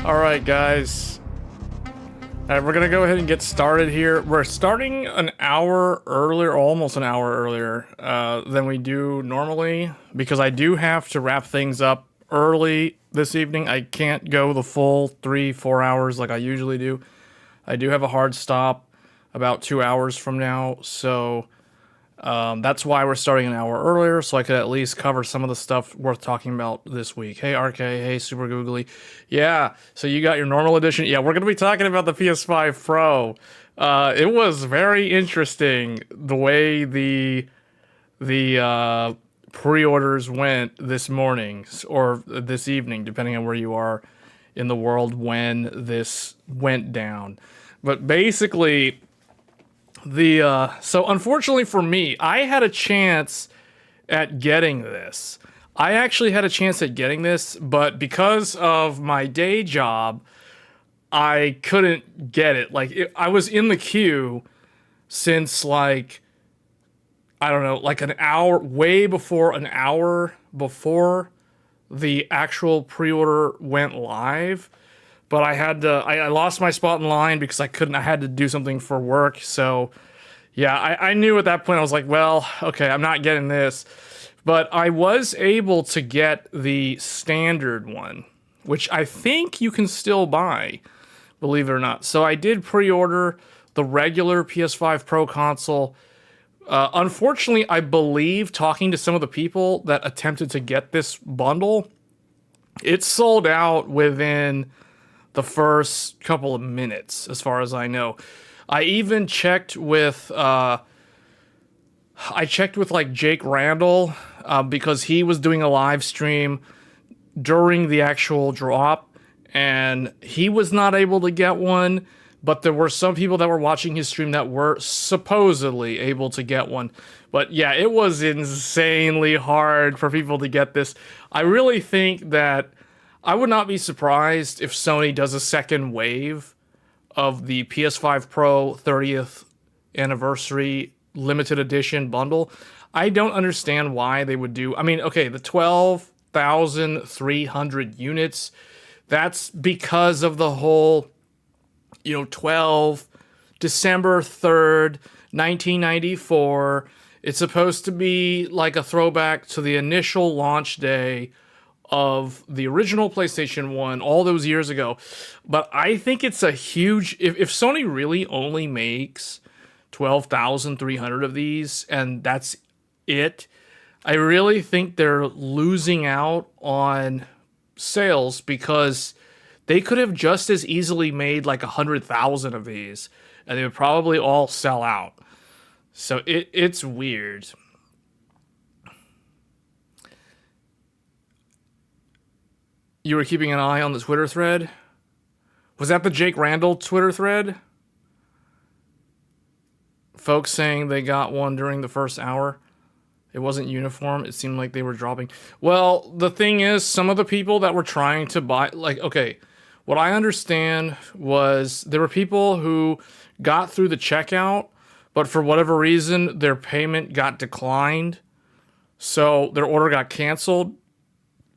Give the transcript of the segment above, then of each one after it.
Alright guys, we're gonna go ahead and get started here. We're starting an hour earlier, or almost an hour earlier than we do normally, because I do have to wrap things up early this evening. I can't go the full 3-4 hours like I usually do. I do have a hard stop about 2 hours from now, so that's why we're starting an hour earlier, so I could at least cover some of the stuff worth talking about this week. Hey RK, hey Super Googly. Yeah, so you got your normal edition. Yeah, we're going to be talking about the PS5 Pro. It was very interesting the way the pre-orders went this morning, or this evening, depending on where you are in the world when this went down. But basically, so unfortunately for me, I had a chance at getting this. I actually had a chance at getting this, but because of my day job, I couldn't get it. I was in the queue since I don't know, like an hour, way before an hour before the actual pre-order went live. But I lost my spot in line because I had to do something for work. So yeah, I knew at that point, I was like, well, okay, I'm not getting this. But I was able to get the standard one, which I think you can still buy, believe it or not. So I did pre-order the regular PS5 Pro console. Unfortunately, I believe, talking to some of the people that attempted to get this bundle, it sold out within the first couple of minutes, as far as I know. I even checked with Jake Randall, because he was doing a live stream during the actual drop, and he was not able to get one, but there were some people that were watching his stream that were supposedly able to get one. But yeah, it was insanely hard for people to get this. I really think that I would not be surprised if Sony does a second wave of the PS5 Pro 30th anniversary limited edition bundle. I don't understand why they would do. I mean, okay, the 12,300 units, that's because of the whole, 12 December 3rd, 1994. It's supposed to be like a throwback to the initial launch day of the original PlayStation 1 all those years ago. But I think it's a huge... If Sony really only makes 12,300 of these, and that's it, I really think they're losing out on sales, because they could have just as easily made like 100,000 of these, and they would probably all sell out. So it's weird. You were keeping an eye on the Twitter thread? Was that the Jake Randall Twitter thread? Folks saying they got one during the first hour. It wasn't uniform. It seemed like they were dropping. Well, the thing is, some of the people that were trying to buy... okay, what I understand was there were people who got through the checkout, but for whatever reason, their payment got declined. So their order got canceled.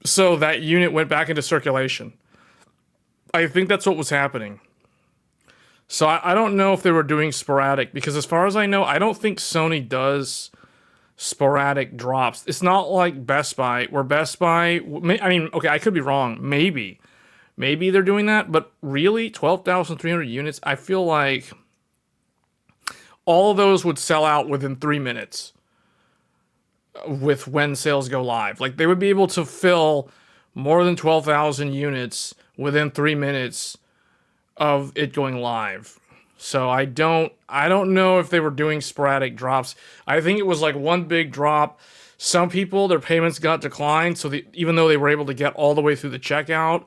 So that unit went back into circulation. I think that's what was happening. So I don't know if they were doing sporadic, because as far as I know, I don't think Sony does sporadic drops. It's not like Best Buy, where Best Buy... I mean, okay, I could be wrong. Maybe they're doing that, but really, 12,300 units, I feel like all of those would sell out within 3 minutes. With when sales go live, like they would be able to fill more than 12,000 units within 3 minutes of it going live. So I don't know if they were doing sporadic drops. I think it was like one big drop. Some people, their payments got declined, so even though they were able to get all the way through the checkout,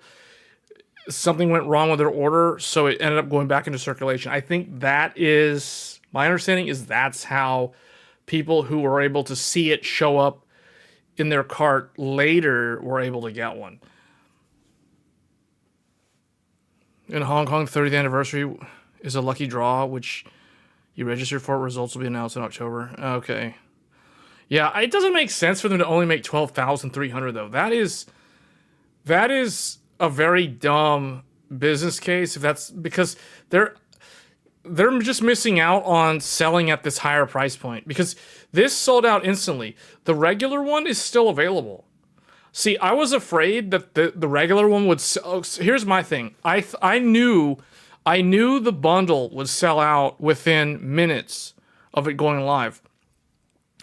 something went wrong with their order, so it ended up going back into circulation. I think that is my understanding, is that's how people who were able to see it show up in their cart later were able to get one. In Hong Kong, 30th anniversary is a lucky draw, which you registered for. Results will be announced in October. Okay. Yeah, it doesn't make sense for them to only make 12,300 though. That is a very dumb business case if that's because they're just missing out on selling at this higher price point because this sold out instantly. The regular one is still available. See, I was afraid that the regular one would sell. Here's my thing. I knew the bundle would sell out within minutes of it going live.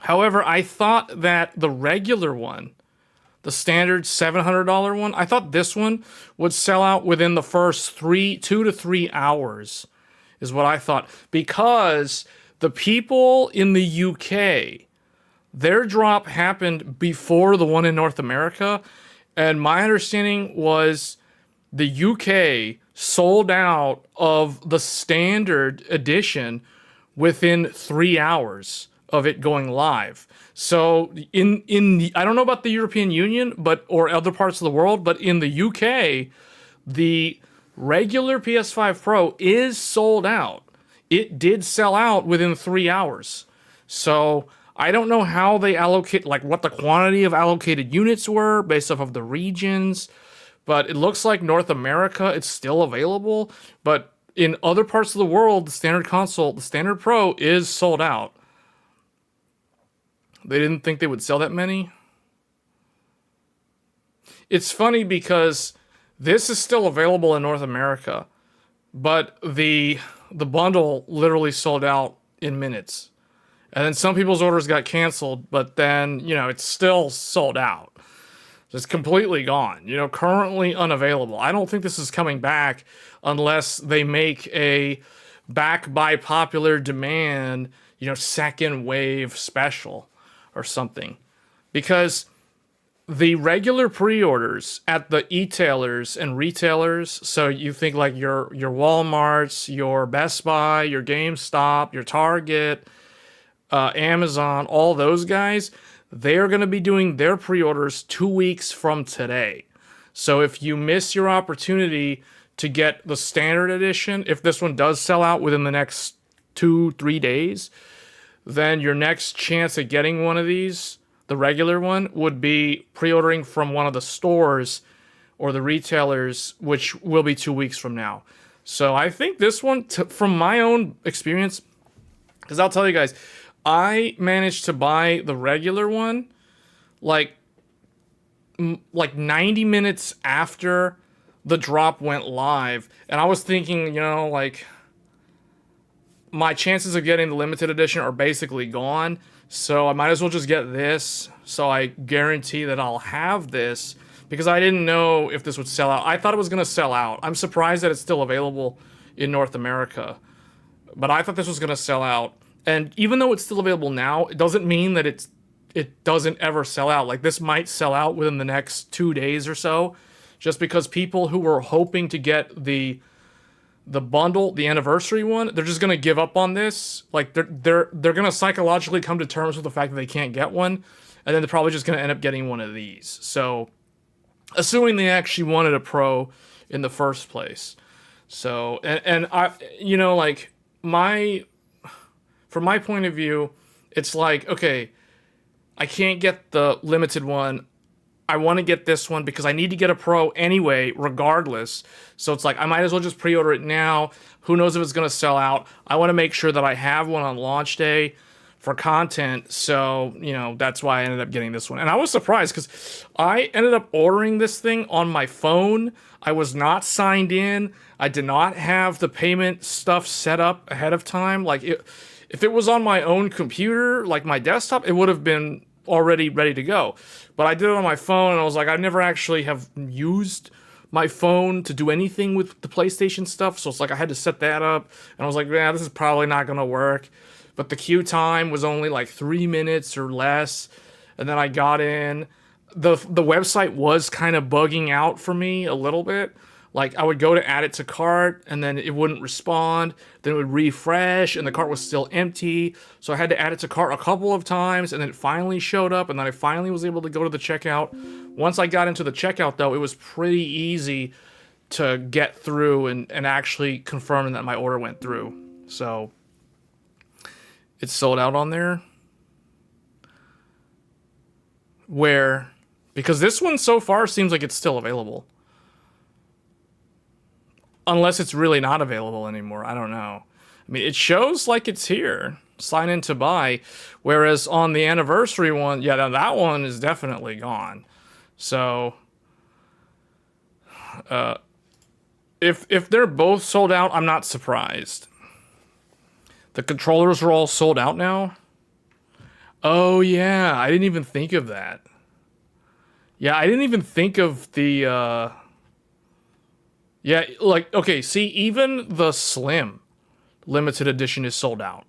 However, I thought that the regular one, the standard $700 one, I thought this one would sell out within the first 2 to 3 hours, is what I thought. Because the people in the UK, their drop happened before the one in North America. And my understanding was the UK sold out of the standard edition within 3 hours of it going live. So in the, I don't know about the European Union, or other parts of the world, but in the UK, the regular PS5 Pro is sold out. It did sell out within 3 hours. So I don't know how they allocate, like what the quantity of allocated units were based off of the regions, but it looks like North America, it's still available. But in other parts of the world, the standard console, the standard Pro is sold out. They didn't think they would sell that many. It's funny because this is still available in North America, but the bundle literally sold out in minutes. And then some people's orders got canceled, but then, it's still sold out. It's completely gone. Currently unavailable. I don't think this is coming back unless they make a back by popular demand, second wave special or something. Because the regular pre-orders at the e-tailers and retailers, so you think like your Walmarts, your Best Buy, your GameStop, your Target, Amazon, all those guys, they are going to be doing their pre-orders 2 weeks from today. So if you miss your opportunity to get the standard edition, if this one does sell out within the next 2-3 days, then your next chance at getting one of these, the regular one, would be pre-ordering from one of the stores or the retailers, which will be 2 weeks from now. So I think this one, from my own experience, because I'll tell you guys, I managed to buy the regular one like 90 minutes after the drop went live. And I was thinking, my chances of getting the limited edition are basically gone. So I might as well just get this. So I guarantee that I'll have this because I didn't know if this would sell out. I thought it was going to sell out. I'm surprised that it's still available in North America. But I thought this was going to sell out. And even though it's still available now, it doesn't mean that it doesn't ever sell out. Like, this might sell out within the next 2 days or so, just because people who were hoping to get the bundle, the anniversary one, they're just gonna give up on this. Like, they're gonna psychologically come to terms with the fact that they can't get one, and then they're probably just gonna end up getting one of these. So, assuming they actually wanted a Pro in the first place. So, and I, from my point of view, it's like, okay, I can't get the limited one. I want to get this one because I need to get a Pro anyway, regardless. So it's like, I might as well just pre-order it now. Who knows if it's going to sell out? I want to make sure that I have one on launch day for content. So, that's why I ended up getting this one. And I was surprised because I ended up ordering this thing on my phone. I was not signed in. I did not have the payment stuff set up ahead of time. Like, if it was on my own computer, like my desktop, it would have been already ready to go. But I did it on my phone, and I was like, I never actually have used my phone to do anything with the PlayStation stuff, so it's like I had to set that up, and I was like, this is probably not going to work. But the queue time was only like 3 minutes or less, and then I got in. The website was kind of bugging out for me a little bit. Like, I would go to add it to cart, and then it wouldn't respond. Then it would refresh, and the cart was still empty. So I had to add it to cart a couple of times, and then it finally showed up, and then I finally was able to go to the checkout. Once I got into the checkout, though, it was pretty easy to get through and actually confirm that my order went through. So it's sold out on there. Where? Because this one so far seems like it's still available. unless it's really not available anymore. I don't know. I mean, it shows like it's here. Sign in to buy. Whereas on the anniversary one, yeah, that one is definitely gone. So, if they're both sold out, I'm not surprised. The controllers are all sold out now. Oh yeah, I didn't even think of that. Yeah, I didn't even think of the. Yeah, like okay, see, even the Slim limited edition is sold out.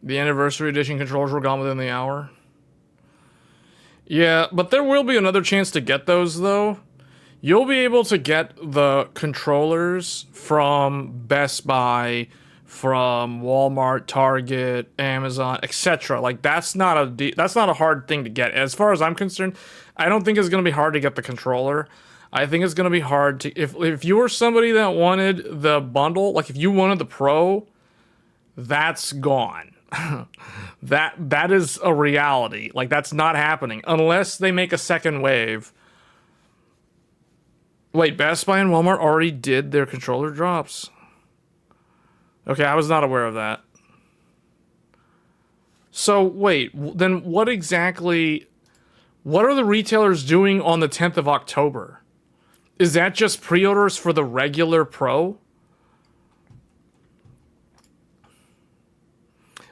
The anniversary edition controllers were gone within the hour. Yeah, but there will be another chance to get those, though. You'll be able to get the controllers from Best Buy, from Walmart, Target, Amazon, etc. Like, that's not a hard thing to get. As far as I'm concerned, I don't think it's going to be hard to get the controller. I think it's going to be hard to... If you were somebody that wanted the bundle, like if you wanted the Pro, that's gone. that is a reality. Like, that's not happening unless they make a second wave. Wait, Best Buy and Walmart already did their controller drops. Okay, I was not aware of that. So wait, then what exactly, what are the retailers doing on the 10th of October? Is that just pre-orders for the regular Pro?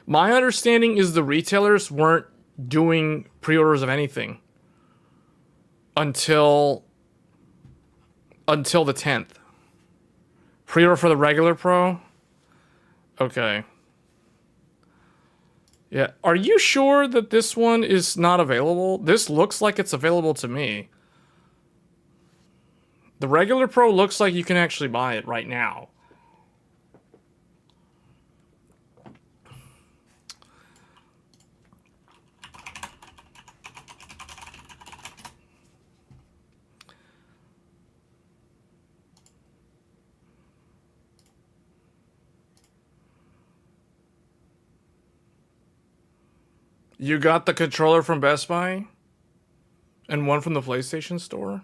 My understanding is the retailers weren't doing pre-orders of anything until the 10th. Pre-order for the regular Pro? Okay. Yeah. Are you sure that this one is not available? This looks like it's available to me. The regular Pro looks like you can actually buy it right now. You got the controller from Best Buy? And one from the PlayStation Store?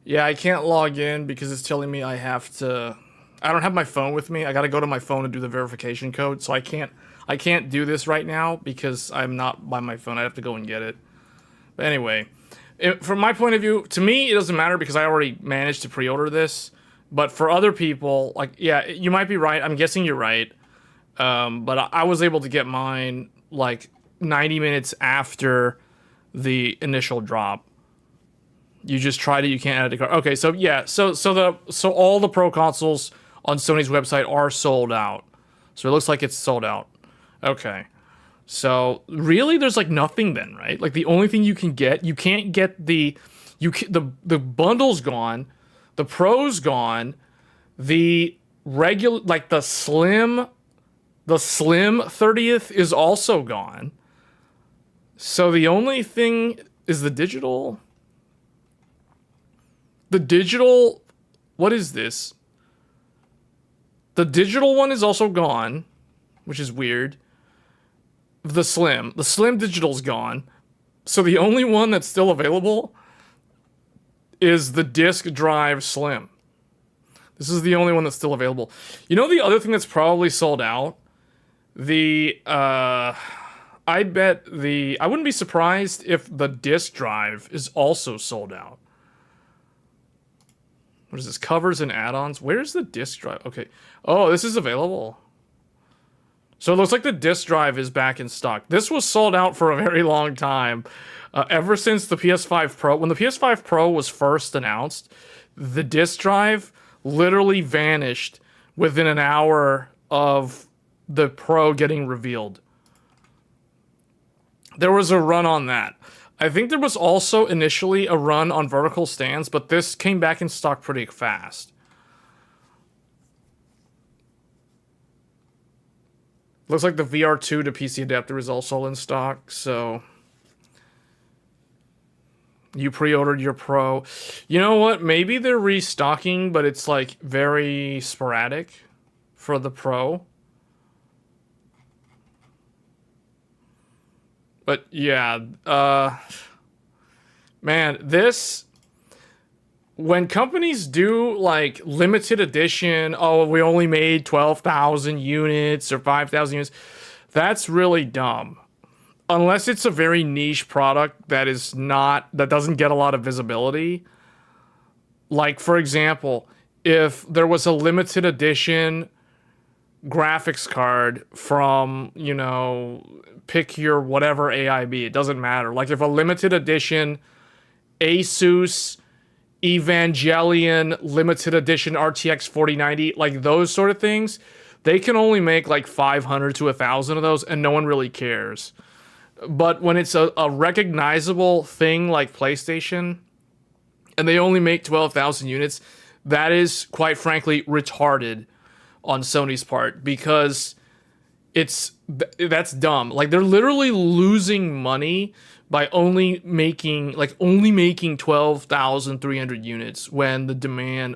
Yeah, I can't log in because it's telling me I have to... I don't have my phone with me. I gotta go to my phone and do the verification code, so I can't do this right now because I'm not by my phone. I have to go and get it. But anyway, from my point of view, to me, it doesn't matter because I already managed to pre-order this. But for other people, like, yeah, you might be right. I'm guessing you're right. But I was able to get mine, like, 90 minutes after the initial drop. You just tried it, you can't add it to cart. Okay, so yeah, so all the Pro consoles on Sony's website are sold out. So it looks like it's sold out. Okay. So really there's like nothing then, right? Like the only thing you can get, you can't get the bundle's gone, the Pro's gone, the regular, like the Slim 30th is also gone. So the only thing is the digital. The digital, what is this? The digital one is also gone, which is weird. The Slim digital's gone. So the only one that's still available is the disk drive Slim. This is the only one that's still available. You know the other thing that's probably sold out? I wouldn't be surprised if the disk drive is also sold out. What is this? Covers and add-ons? Where's the disk drive? Okay. Oh, this is available. So it looks like the disk drive is back in stock. This was sold out for a very long time. Ever since the PS5 Pro. When the PS5 Pro was first announced, the disk drive literally vanished within an hour of the Pro getting revealed. There was a run on that. I think there was also initially a run on vertical stands, but this came back in stock pretty fast. Looks like the VR2 to PC adapter is also in stock, so you pre-ordered your Pro. You know what? Maybe they're restocking, but it's like very sporadic for the Pro. But yeah, man, this, when companies do like limited edition, oh, we only made 12,000 units or 5,000 units, that's really dumb. Unless it's a very niche product that is not, that doesn't get a lot of visibility. Like, for example, if there was a limited edition graphics card from, you know, pick your whatever AIB, it doesn't matter. Like, if a limited edition Asus Evangelion limited edition RTX 4090, like those sort of things, they can only make like 500 to 1,000 of those, and no one really cares. But when it's a recognizable thing like PlayStation, and they only make 12,000 units, that is, quite frankly, retarded on Sony's part, because that's dumb. Like, they're literally losing money by only making 12,300 units when the demand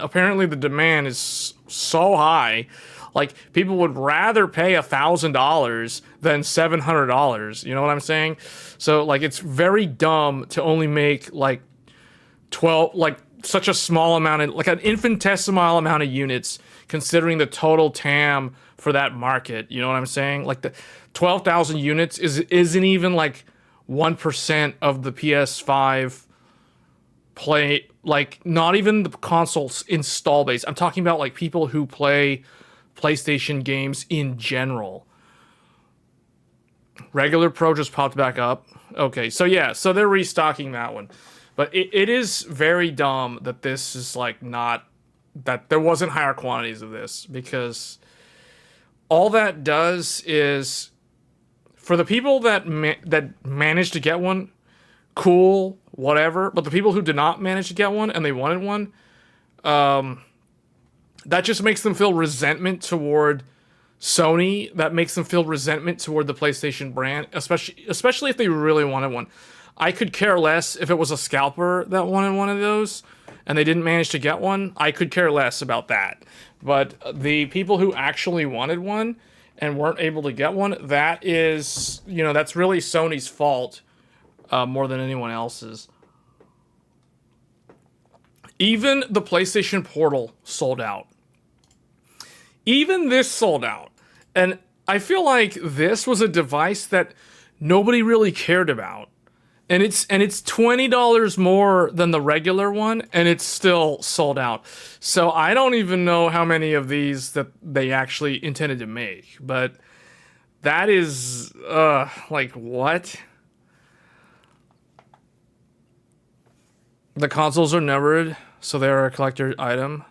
is so high. Like, people would rather pay $1,000 than $700. You know what I'm saying? So, like, it's very dumb to only make like 12, like such a small amount of, like an infinitesimal amount of units, considering the total TAM for that market. You know what I'm saying? Like, the 12,000 units isn't even like 1% of the PS5 play, like not even the console's install base. I'm talking about like people who play PlayStation games in general. Regular Pro just popped back up. Okay, so yeah, so they're restocking that one. But it is very dumb that this is like not, that there wasn't higher quantities of this, because all that does is, for the people that managed to get one, cool, whatever. But the people who did not manage to get one and they wanted one, that just makes them feel resentment toward Sony. That makes them feel resentment toward the PlayStation brand, especially if they really wanted one. I could care less if it was a scalper that wanted one of those and they didn't manage to get one. I could care less about that. But the people who actually wanted one and weren't able to get one, that is, you know, that's really Sony's fault more than anyone else's. Even the PlayStation Portal sold out. Even this sold out. And I feel like this was a device that nobody really cared about. And it's $20 more than the regular one, and it's still sold out. So I don't even know how many of these that they actually intended to make. But that is, like, what? The consoles are numbered, so they're a collector item.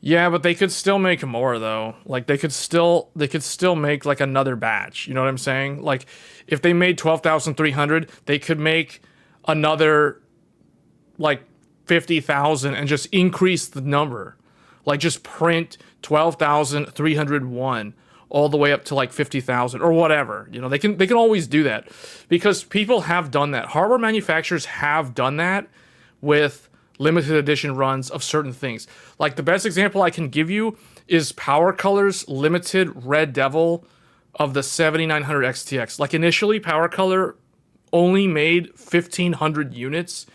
Yeah, but they could still make more though. Like, they could still make like another batch. You know what I'm saying? Like, if they made 12,300, they could make another like 50,000 and just increase the number. Like, just print 12,301 all the way up to like 50,000 or whatever. You know, they can always do that, because people have done that. Hardware manufacturers have done that with limited edition runs of certain things. Like, the best example I can give you is Power Color's limited Red Devil of the 7900 XTX. Like, initially, Power Color only made 1,500 units,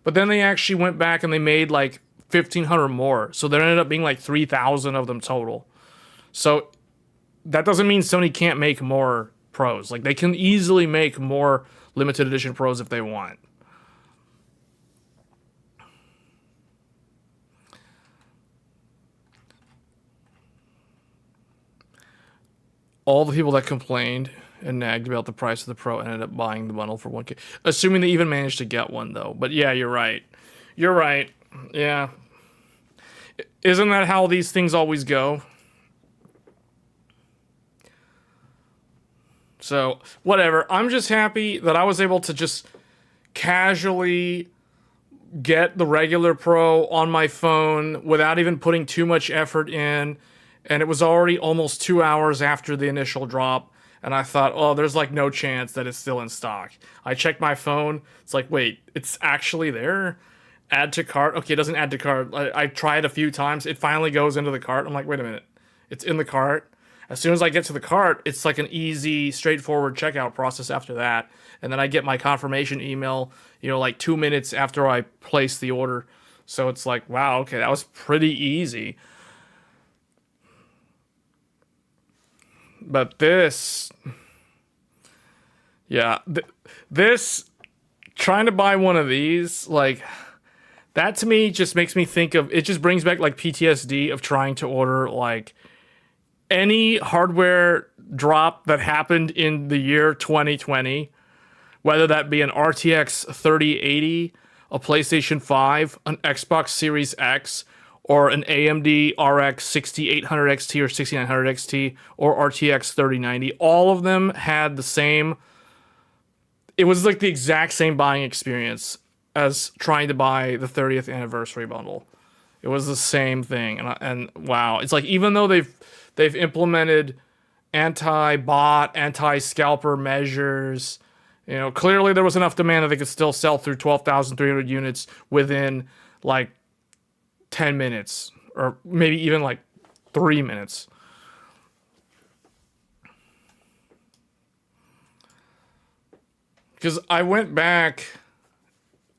but then they actually went back and they made like 1,500 more. So there ended up being like 3,000 of them total. So that doesn't mean Sony can't make more Pros. Like, they can easily make more limited edition Pros if they want. All the people that complained and nagged about the price of the Pro ended up buying the bundle for 1K. Assuming they even managed to get one, though. But yeah, you're right. You're right. Yeah. Isn't that how these things always go? So, whatever. I'm just happy that I was able to just casually get the regular Pro on my phone without even putting too much effort in. And it was already almost 2 hours after the initial drop. And I thought, oh, there's like no chance that it's still in stock. I checked my phone. It's like, wait, it's actually there? Add to cart. Okay, it doesn't add to cart. I tried a few times. It finally goes into the cart. I'm like, wait a minute. It's in the cart. As soon as I get to the cart, it's like an easy, straightforward checkout process after that. And then I get my confirmation email, like 2 minutes after I place the order. So it's like, wow, okay, that was pretty easy. But this, yeah, this, trying to buy one of these, like, that to me just makes me think of, it just brings back like PTSD of trying to order like any hardware drop that happened in the year 2020, whether that be an RTX 3080, a PlayStation 5, an Xbox Series X, or an AMD RX 6800 XT or 6900 XT, or RTX 3090. All of them had the same, it was like the exact same buying experience as trying to buy the 30th anniversary bundle. It was the same thing, and wow, it's like even though they've implemented anti-bot, anti-scalper measures, clearly there was enough demand that they could still sell through 12,300 units within like 10 minutes, or maybe even like 3 minutes. Because I went back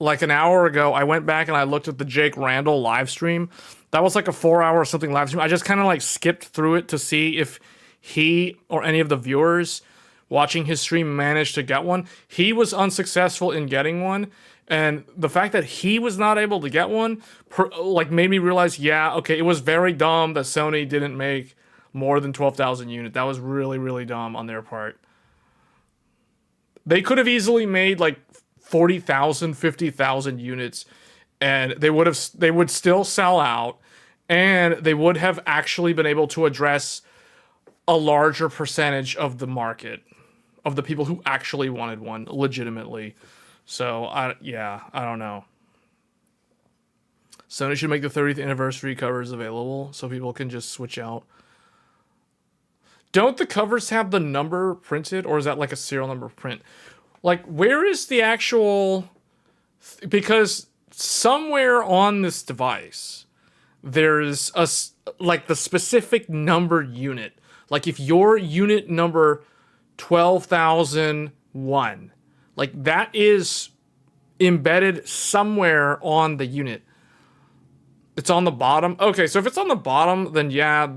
like an hour ago, I went back and I looked at the Jake Randall live stream. That was like a 4-hour something live stream. I just kind of like skipped through it to see if he or any of the viewers watching his stream managed to get one. He was unsuccessful in getting one. And the fact that he was not able to get one, made me realize, yeah, okay, it was very dumb that Sony didn't make more than 12,000 units. That was really, really dumb on their part. They could have easily made like 40,000, 50,000 units, and they would still sell out, and they would have actually been able to address a larger percentage of the market, of the people who actually wanted one legitimately. So I don't know. Sony should make the 30th anniversary covers available so people can just switch out. Don't the covers have the number printed, or is that like a serial number print? Like, where is the actual... Because somewhere on this device, there's the specific number unit. Like, if your unit number 12,001, like, that is embedded somewhere on the unit. It's on the bottom. Okay, so if it's on the bottom, then yeah,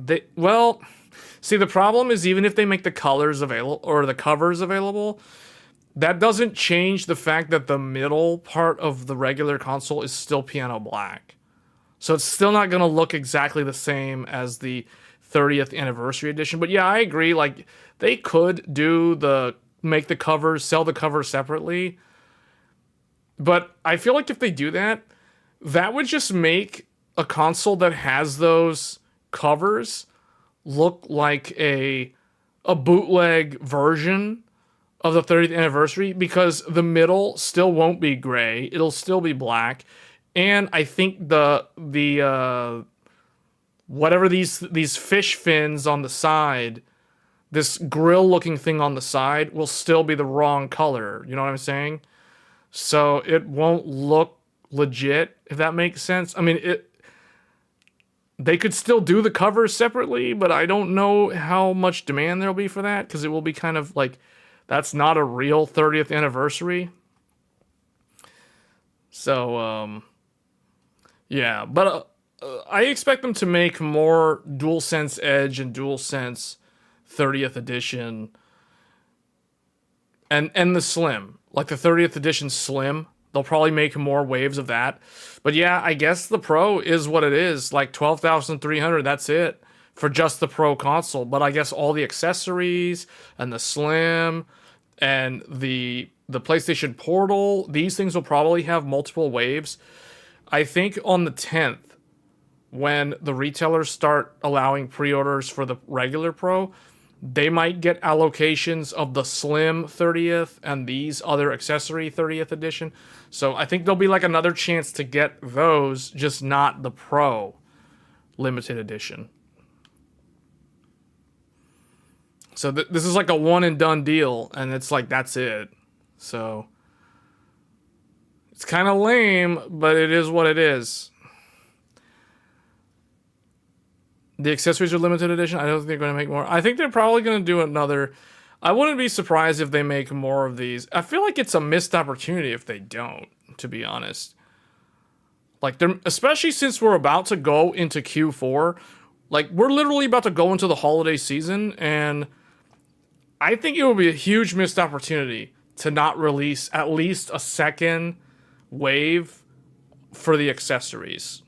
see, the problem is even if they make the colors available, or the covers available, that doesn't change the fact that the middle part of the regular console is still piano black. So it's still not going to look exactly the same as the 30th anniversary edition. But yeah, I agree. Like, they could make the covers, sell the covers separately. But I feel like if they do that, that would just make a console that has those covers look like a bootleg version of the 30th anniversary, because the middle still won't be gray. It'll still be black. And I think the whatever these fish fins on the side, this grill looking thing on the side, will still be the wrong color. You know what I'm saying? So it won't look legit, if that makes sense. I mean, they could still do the covers separately, but I don't know how much demand there'll be for that, because it will be kind of like, that's not a real 30th anniversary. So, yeah. But I expect them to make more DualSense Edge and DualSense 30th edition. And the Slim. Like the 30th edition Slim. They'll probably make more waves of that. But yeah, I guess the Pro is what it is. Like 12,300, that's it. For just the Pro console. But I guess all the accessories and the Slim and the PlayStation Portal, these things will probably have multiple waves. I think on the 10th, when the retailers start allowing pre-orders for the regular Pro, they might get allocations of the Slim 30th and these other accessory 30th edition. So I think there'll be like another chance to get those, just not the Pro limited edition. So this is like a one and done deal, and it's like, that's it. So it's kind of lame, but it is what it is. The accessories are limited edition. I don't think they're going to make more. I think they're probably going to do another. I wouldn't be surprised if they make more of these. I feel like it's a missed opportunity if they don't, to be honest. Like, they're, especially since we're about to go into Q4. Like, we're literally about to go into the holiday season, and I think it would be a huge missed opportunity to not release at least a second wave for the accessories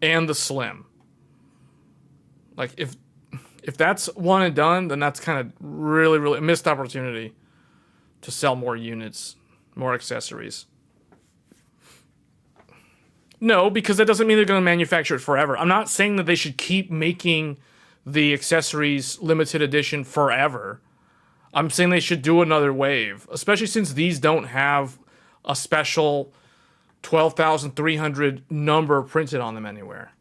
and the Slim. Like, if that's one and done, then that's kind of really, really a missed opportunity to sell more units, more accessories. No, because that doesn't mean they're going to manufacture it forever. I'm not saying that they should keep making the accessories limited edition forever. I'm saying they should do another wave, especially since these don't have a special 12,300 number printed on them anywhere.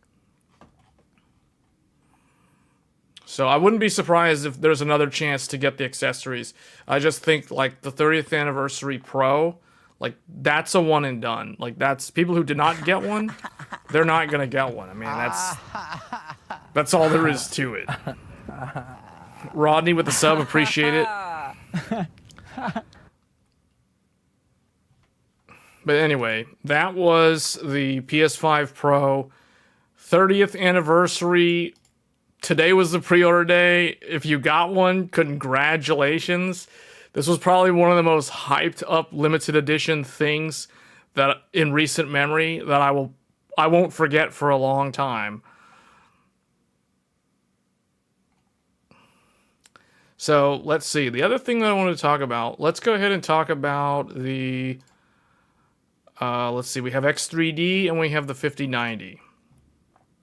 So I wouldn't be surprised if there's another chance to get the accessories. I just think like the 30th anniversary Pro, like that's a one and done. Like that's people who did not get one, they're not gonna get one. I mean that's all there is to it. Rodney with the sub, appreciate it. But anyway, that was the PS5 Pro 30th anniversary. Today was the pre-order day. If you got one, congratulations. This was probably one of the most hyped up limited edition things that in recent memory that I won't forget for a long time. So let's see. The other thing that I want to talk about, let's go ahead and talk about the, let's see, we have X3D and we have the 5090.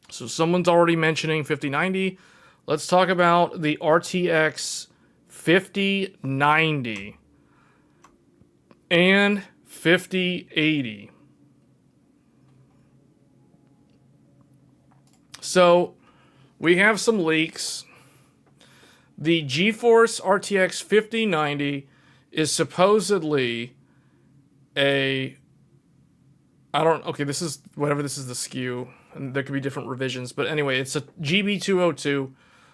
So someone's already mentioning 5090. Let's talk about the RTX 5090 and 5080. So we have some leaks. The GeForce RTX 5090 is supposedly a, okay, this is, whatever this is the SKU. And there could be different revisions, but anyway, it's a GB202.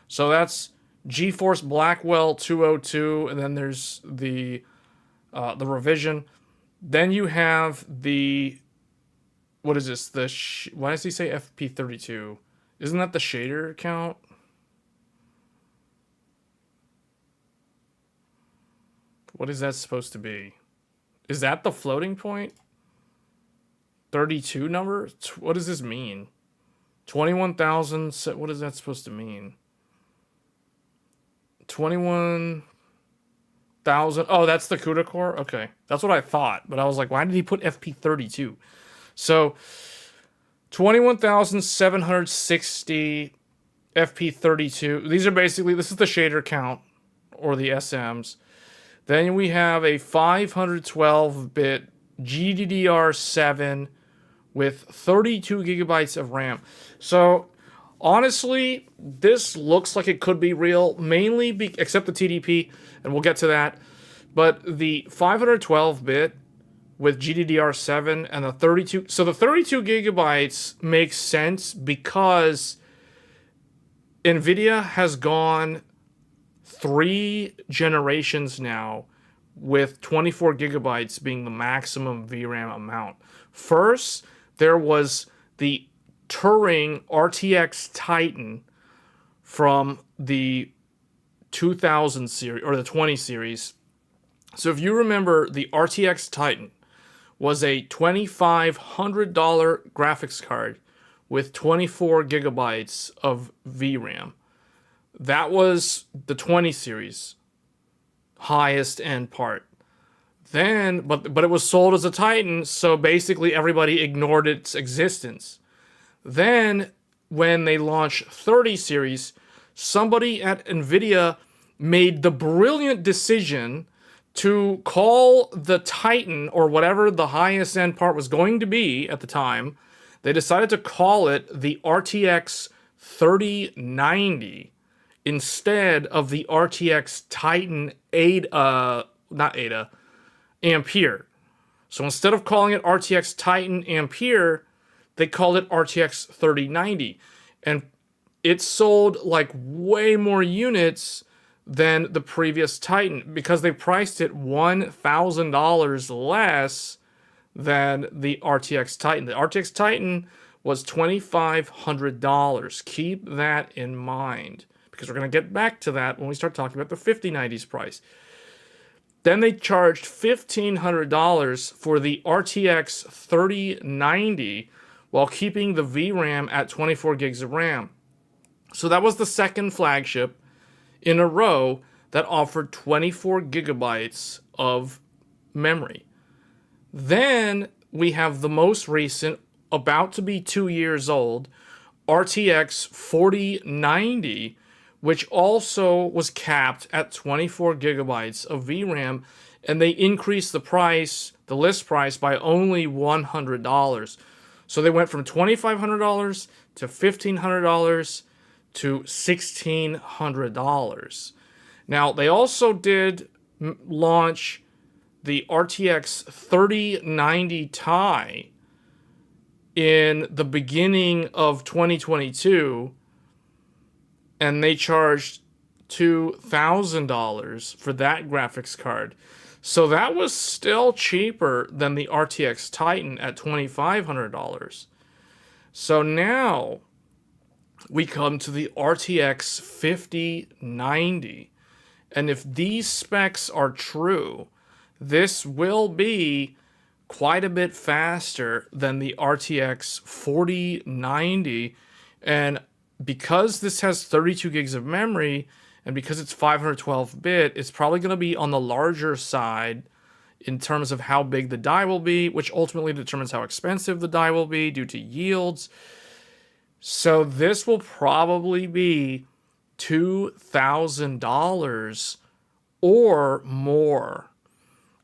So that's GeForce Blackwell 202, and then there's the revision. Then you have the, what is this? Why does he say FP32? Isn't that the shader count? What is that supposed to be? Is that the floating point? 32 number? What does this mean? 21,000. What is that supposed to mean? 21,000. Oh, that's the CUDA core? Okay. That's what I thought. But I was like, why did he put FP32? So, 21,760 FP32. These are basically, this is the shader count, or the SMs. Then we have a 512-bit GDDR7 with 32 gigabytes of RAM. So, honestly, this looks like it could be real, mainly except the TDP, and we'll get to that. But the 512-bit with GDDR7 and the 32... So the 32 gigabytes makes sense because NVIDIA has gone 3 generations now with 24 gigabytes being the maximum VRAM amount. First, there was the Turing RTX Titan from the 2000 series, or the 20 series. So if you remember, the RTX Titan was a $2,500 graphics card with 24 gigabytes of VRAM. That was the 20 series highest end part. Then, but it was sold as a Titan, so basically everybody ignored its existence. Then, when they launched 30 series, somebody at NVIDIA made the brilliant decision to call the Titan, or whatever the highest end part was going to be at the time, they decided to call it the RTX 3090 instead of the RTX Titan Ampere. So instead of calling it RTX Titan Ampere, they called it RTX 3090. And it sold like way more units than the previous Titan because they priced it $1,000 less than the RTX Titan. The RTX Titan was $2,500. Keep that in mind because we're going to get back to that when we start talking about the 5090's price. Then they charged $1,500 for the RTX 3090 while keeping the VRAM at 24 gigs of RAM. So that was the second flagship in a row that offered 24 gigabytes of memory. Then we have the most recent, about to be 2 years old, RTX 4090, which also was capped at 24 gigabytes of VRAM, and they increased the price, the list price, by only $100. So they went from $2,500 to $1,500 to $1,600. Now, they also did launch the RTX 3090 Ti in the beginning of 2022, and they charged $2,000 for that graphics card. So that was still cheaper than the RTX Titan at $2,500. So now we come to the RTX 5090. And if these specs are true, this will be quite a bit faster than the RTX 4090. And because this has 32 gigs of memory, and because it's 512-bit, it's probably going to be on the larger side in terms of how big the die will be, which ultimately determines how expensive the die will be due to yields. So this will probably be $2,000 or more.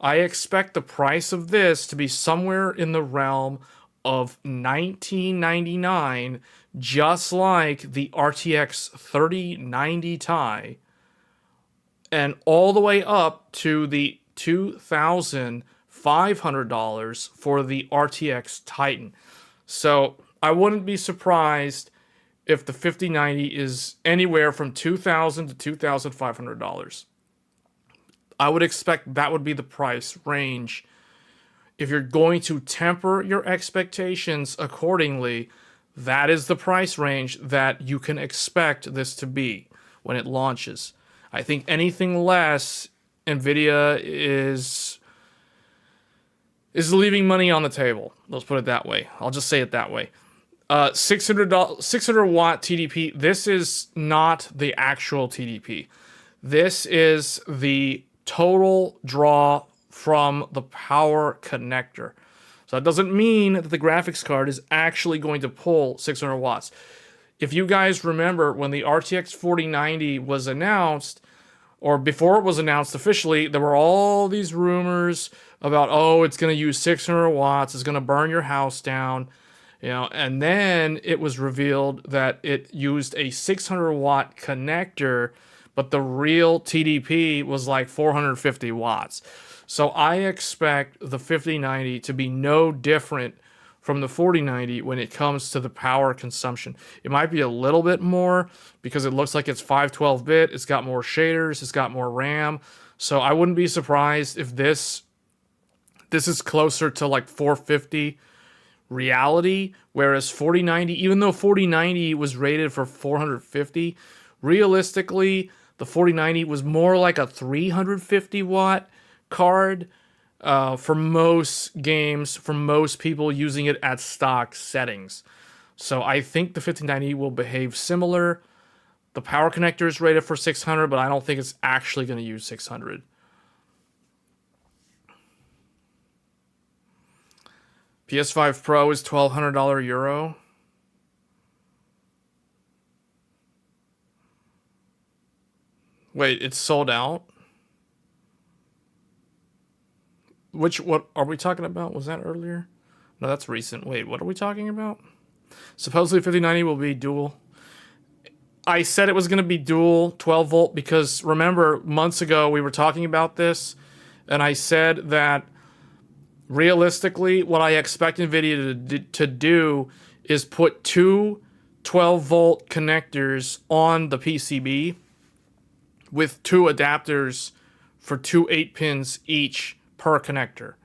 I expect the price of this to be somewhere in the realm of $1,999, just like the RTX 3090 Ti, and all the way up to the $2,500 for the RTX Titan. So I wouldn't be surprised if the 5090 is anywhere from $2,000 to $2,500. I would expect that would be the price range. If you're going to temper your expectations accordingly, that is the price range that you can expect this to be when it launches. I think anything less, NVIDIA is leaving money on the table. Let's put it that way. I'll just say it that way. 600 watt TDP. This is not the actual TDP. This is the total draw from the power connector. So that doesn't mean that the graphics card is actually going to pull 600 watts. If you guys remember when the RTX 4090 was announced, or before it was announced officially, there were all these rumors about, oh, it's going to use 600 watts, it's going to burn your house down. And then it was revealed that it used a 600 watt connector, but the real TDP was like 450 watts. So I expect the 5090 to be no different from the 4090 when it comes to the power consumption. It might be a little bit more because it looks like it's 512-bit, it's got more shaders, it's got more RAM. So I wouldn't be surprised if this is closer to like 450 reality, whereas 4090, even though 4090 was rated for 450, realistically, the 4090 was more like a 350 watt card for most games, for most people using it at stock settings. So I think the 5090 will behave similar. The power connector is rated for 600, but I don't think it's actually going to use 600. PS5 Pro is $1,200 Euro. Wait, it's sold out? What are we talking about? Was that earlier? No, that's recent. Wait, what are we talking about? Supposedly 5090 will be dual. I said it was going to be dual 12 volt because remember months ago we were talking about this and I said that realistically what I expect NVIDIA to do is put two 12 volt connectors on the PCB with two adapters for two 8-pins each per connector.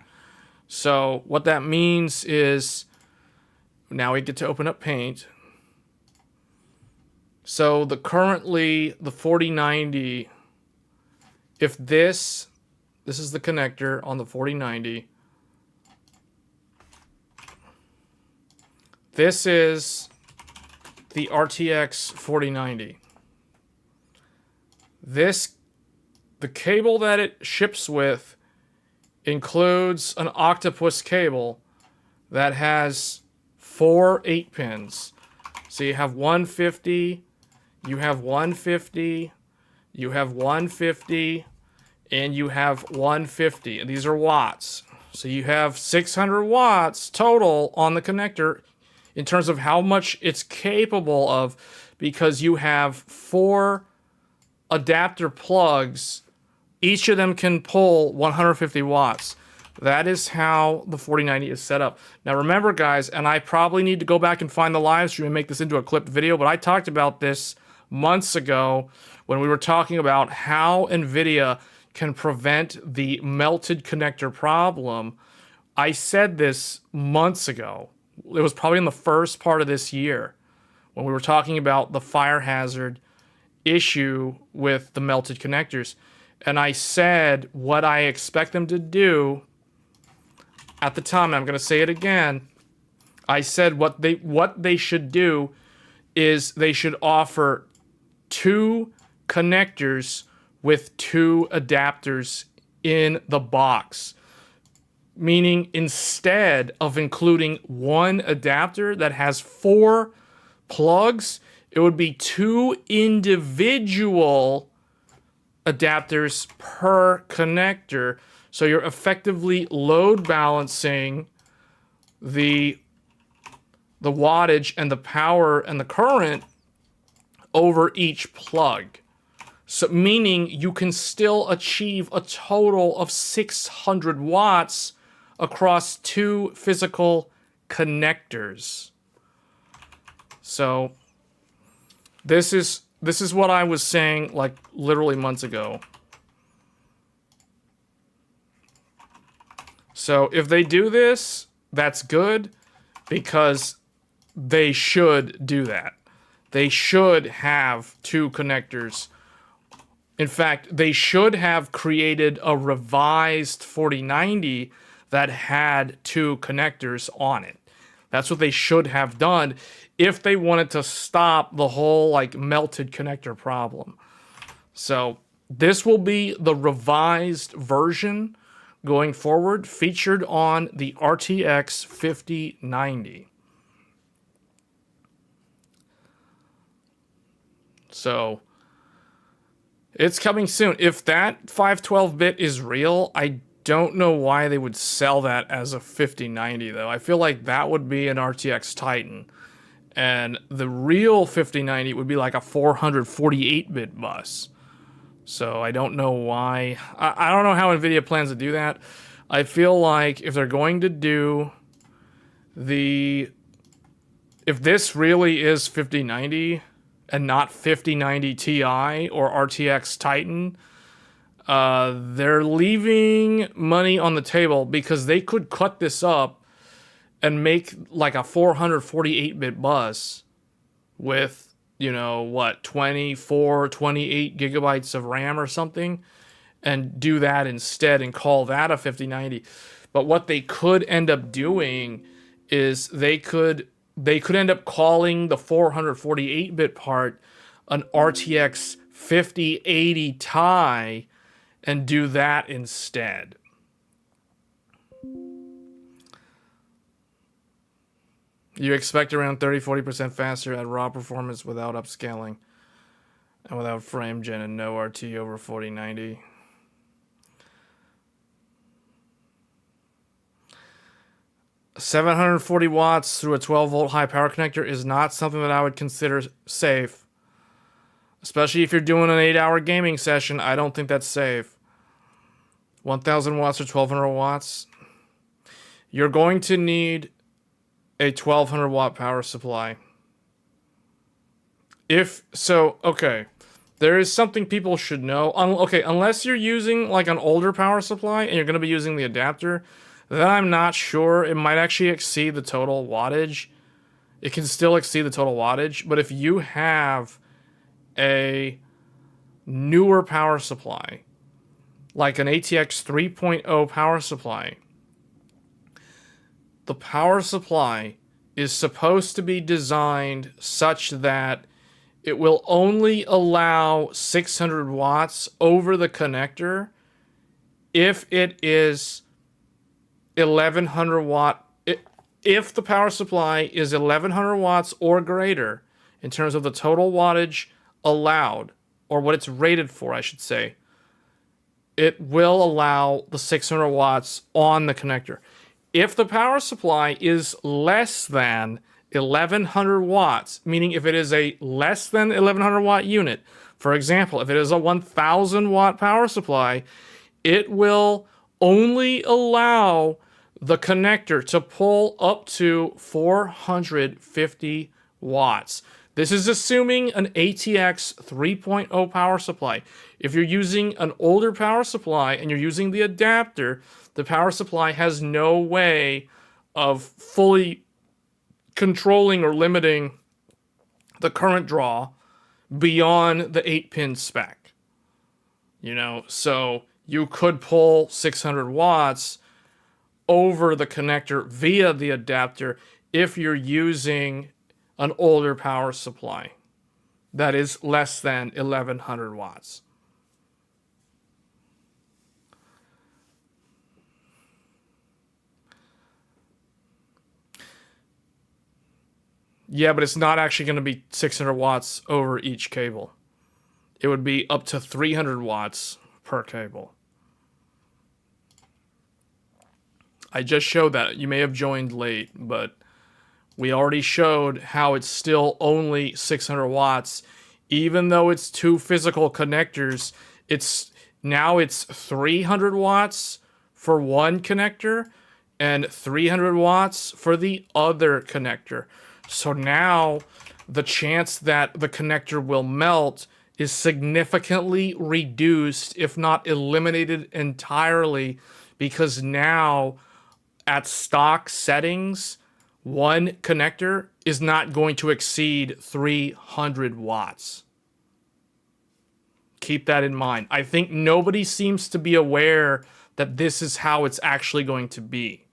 So what that means is now we get to open up Paint. So currently the 4090, if this is the connector on the 4090, this is the RTX 4090. The cable that it ships with includes an octopus cable that has 4 8-pins. So you have 150, you have 150, you have 150, and you have 150. And these are watts. So you have 600 watts total on the connector in terms of how much it's capable of, because you have 4 adapter plugs. Each of them can pull 150 watts. That is how the 4090 is set up. Now remember guys, and I probably need to go back and find the live stream and make this into a clipped video, but I talked about this months ago when we were talking about how NVIDIA can prevent the melted connector problem. I said this months ago. It was probably in the first part of this year when we were talking about the fire hazard issue with the melted connectors. And I said what I expect them to do at the time, and I'm going to say it again. I said what they should do is they should offer 2 connectors with 2 adapters in the box. Meaning instead of including 1 adapter that has 4 plugs, it would be 2 individual adapters per connector. So you're effectively load balancing the wattage and the power and the current over each plug. So meaning you can still achieve a total of 600 watts across 2 physical connectors. So this is what I was saying like literally months ago. So if they do this, that's good because they should do that. They should have 2 connectors. In fact, they should have created a revised 4090 that had 2 connectors on it. That's what they should have done if they wanted to stop the whole like melted connector problem. So this will be the revised version going forward, featured on the RTX 5090. So it's coming soon. If that 512-bit is real, I don't know why they would sell that as a 5090 though. I feel like that would be an RTX Titan. And the real 5090 would be like a 448-bit bus. So I don't know why. I don't know how NVIDIA plans to do that. I feel like if they're going to do if this really is 5090 and not 5090 Ti or RTX Titan, they're leaving money on the table because they could cut this up and make like a 448-bit bus with, you know, what, 24, 28 gigabytes of RAM or something, and do that instead and call that a 5090. But what they could end up doing is they could end up calling the 448-bit part an RTX 5080 Ti and do that instead. You expect around 30-40% faster at raw performance without upscaling. And without frame gen and no RT over 4090. $740 watts through a 12-volt high power connector is not something that I would consider safe. Especially if you're doing an 8-hour gaming session, I don't think that's safe. 1,000 watts or 1,200 watts. You're going to need a 1,200 watt power supply. If so, okay. There is something people should know. Okay, unless you're using like an older power supply and you're going to be using the adapter, then I'm not sure. It might actually exceed the total wattage. It can still exceed the total wattage, but if you have a newer power supply, like an ATX 3.0 power supply, the power supply is supposed to be designed such that it will only allow 600 watts over the connector if it is 1100 watt. If the power supply is 1100 watts or greater in terms of the total wattage allowed, or what it's rated for, I should say, it will allow the 600 watts on the connector. If the power supply is less than 1100 watts, meaning if it is a less than 1100 watt unit, for example, if it is a 1000 watt power supply, it will only allow the connector to pull up to 450 watts. This is assuming an ATX 3.0 power supply. If you're using an older power supply and you're using the adapter, the power supply has no way of fully controlling or limiting the current draw beyond the 8-pin spec. You know, so you could pull 600 watts over the connector via the adapter if you're using an older power supply that is less than 1100 watts. Yeah, but it's not actually going to be 600 watts over each cable. It would be up to 300 watts per cable. I just showed that. You may have joined late, but we already showed how it's still only 600 watts. Even though it's two physical connectors, it's 300 watts for one connector and 300 watts for the other connector. So now the chance that the connector will melt is significantly reduced, if not eliminated entirely, because now at stock settings, one connector is not going to exceed 300 watts. Keep that in mind. I think nobody seems to be aware that this is how it's actually going to be.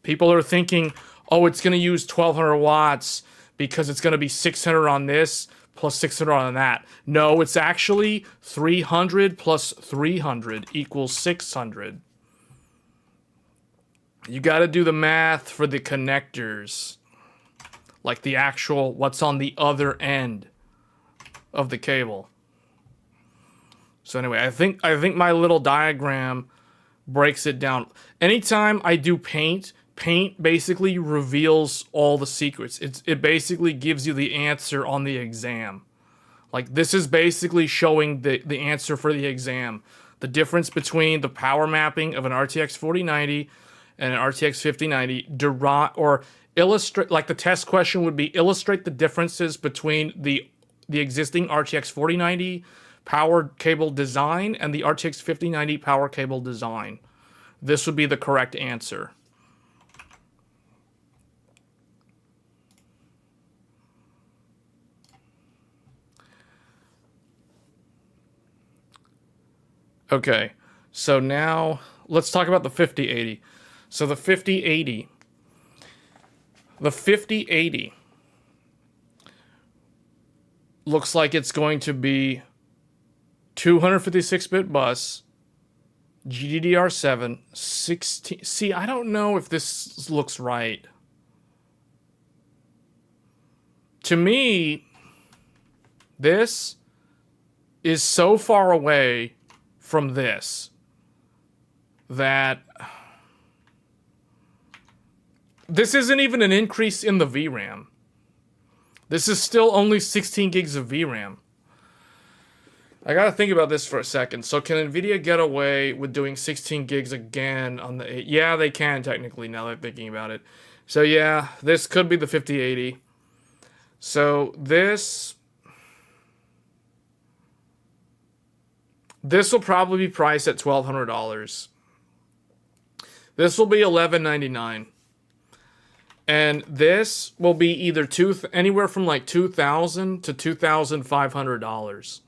People are thinking, oh, it's going to use 1200 watts because it's going to be 600 on this plus 600 on that. No, it's actually 300 plus 300 equals 600. You got to do the math for the connectors, like the actual what's on the other end of the cable. So anyway, I think my little diagram breaks it down. Anytime I do paint basically reveals all the secrets. It basically gives you the answer on the exam. Like this is basically showing the answer for the exam. The difference between the power mapping of an RTX 4090 and an RTX 5090 or illustrate, like the test question would be illustrate the differences between the existing RTX 4090 power cable design and the RTX 5090 power cable design. This would be the correct answer. Okay, so now let's talk about the 5080. So the 5080 looks like it's going to be 256-bit bus, GDDR7, 16. See, I don't know if this looks right. To me, This is so far away from this that this isn't even an increase in the VRAM. This is still only 16 gigs of VRAM. I gotta think about this for a second. So can NVIDIA get away with doing 16 gigs again on the 8? Yeah, they can technically, now that I'm thinking about it. So yeah, this could be the 5080. So this will probably be priced at $1,200. This will be $1,199. And this will be either anywhere from like $2,000 to $2,500.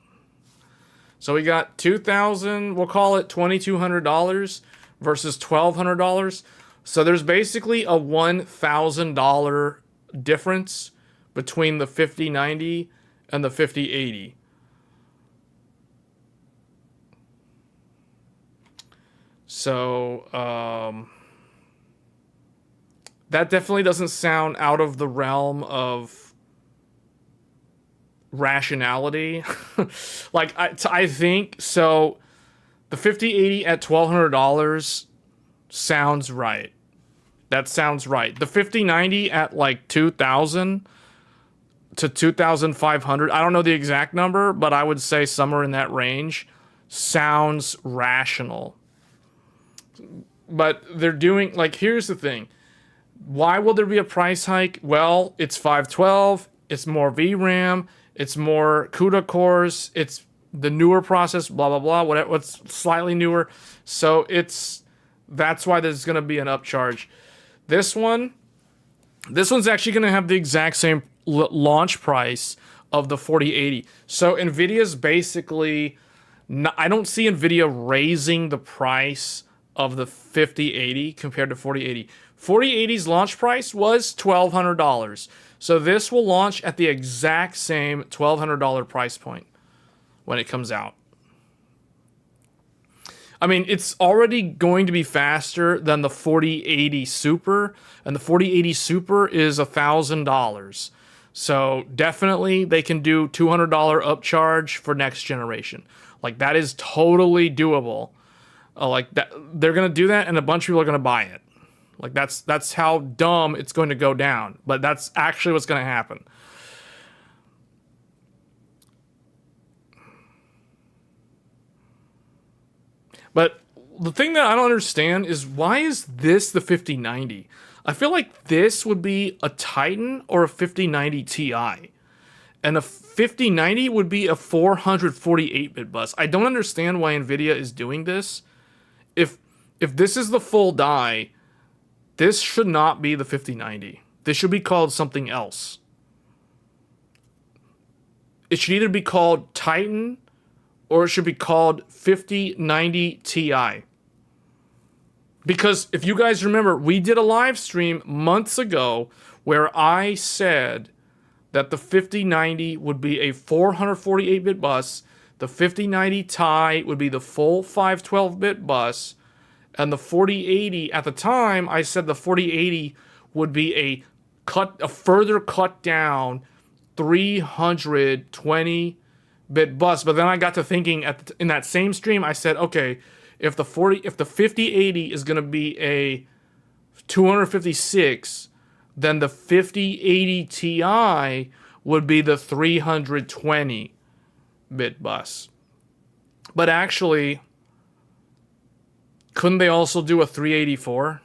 So we got $2,000, we'll call it $2,200 versus $1,200. So there's basically a $1,000 difference between the 5090 and the 5080. So, that definitely doesn't sound out of the realm of rationality. Like, I think, so the 5080 at $1,200 sounds right. That sounds right. The 5090 at like $2,000 to $2,500, I don't know the exact number, but I would say somewhere in that range sounds rational. But they're doing, like, here's the thing. Why will there be a price hike? Well, it's 512, it's more VRAM, it's more CUDA cores, it's the newer process, blah, blah, blah, what's slightly newer. So that's why there's going to be an upcharge. This one's actually going to have the exact same launch price of the 4080. So NVIDIA's basically, I don't see NVIDIA raising the price of the 5080 compared to 4080. 4080's launch price was $1,200. So this will launch at the exact same $1,200 price point when it comes out. I mean, it's already going to be faster than the 4080 Super, and the 4080 Super is $1,000. So definitely they can do $200 upcharge for next generation. Like, that is totally doable. Like, that, they're gonna do that, and a bunch of people are gonna buy it. Like, that's how dumb it's going to go down. But that's actually what's going to happen. But the thing that I don't understand is, why is this the 5090? I feel like this would be a Titan or a 5090 Ti. And a 5090 would be a 448-bit bus. I don't understand why NVIDIA is doing this. If this is the full die, this should not be the 5090. This should be called something else. It should either be called Titan or it should be called 5090 Ti. Because if you guys remember, we did a live stream months ago where I said that the 5090 would be a 448-bit bus, the 5090 Ti would be the full 512-bit bus, and the 4080, at the time, I said the 4080 would be a further cut down 320-bit bus. But then I got to thinking in that same stream, I said, okay, if the 5080 is going to be a 256, then the 5080 Ti would be the 320-bit bus. But actually, couldn't they also do a 384?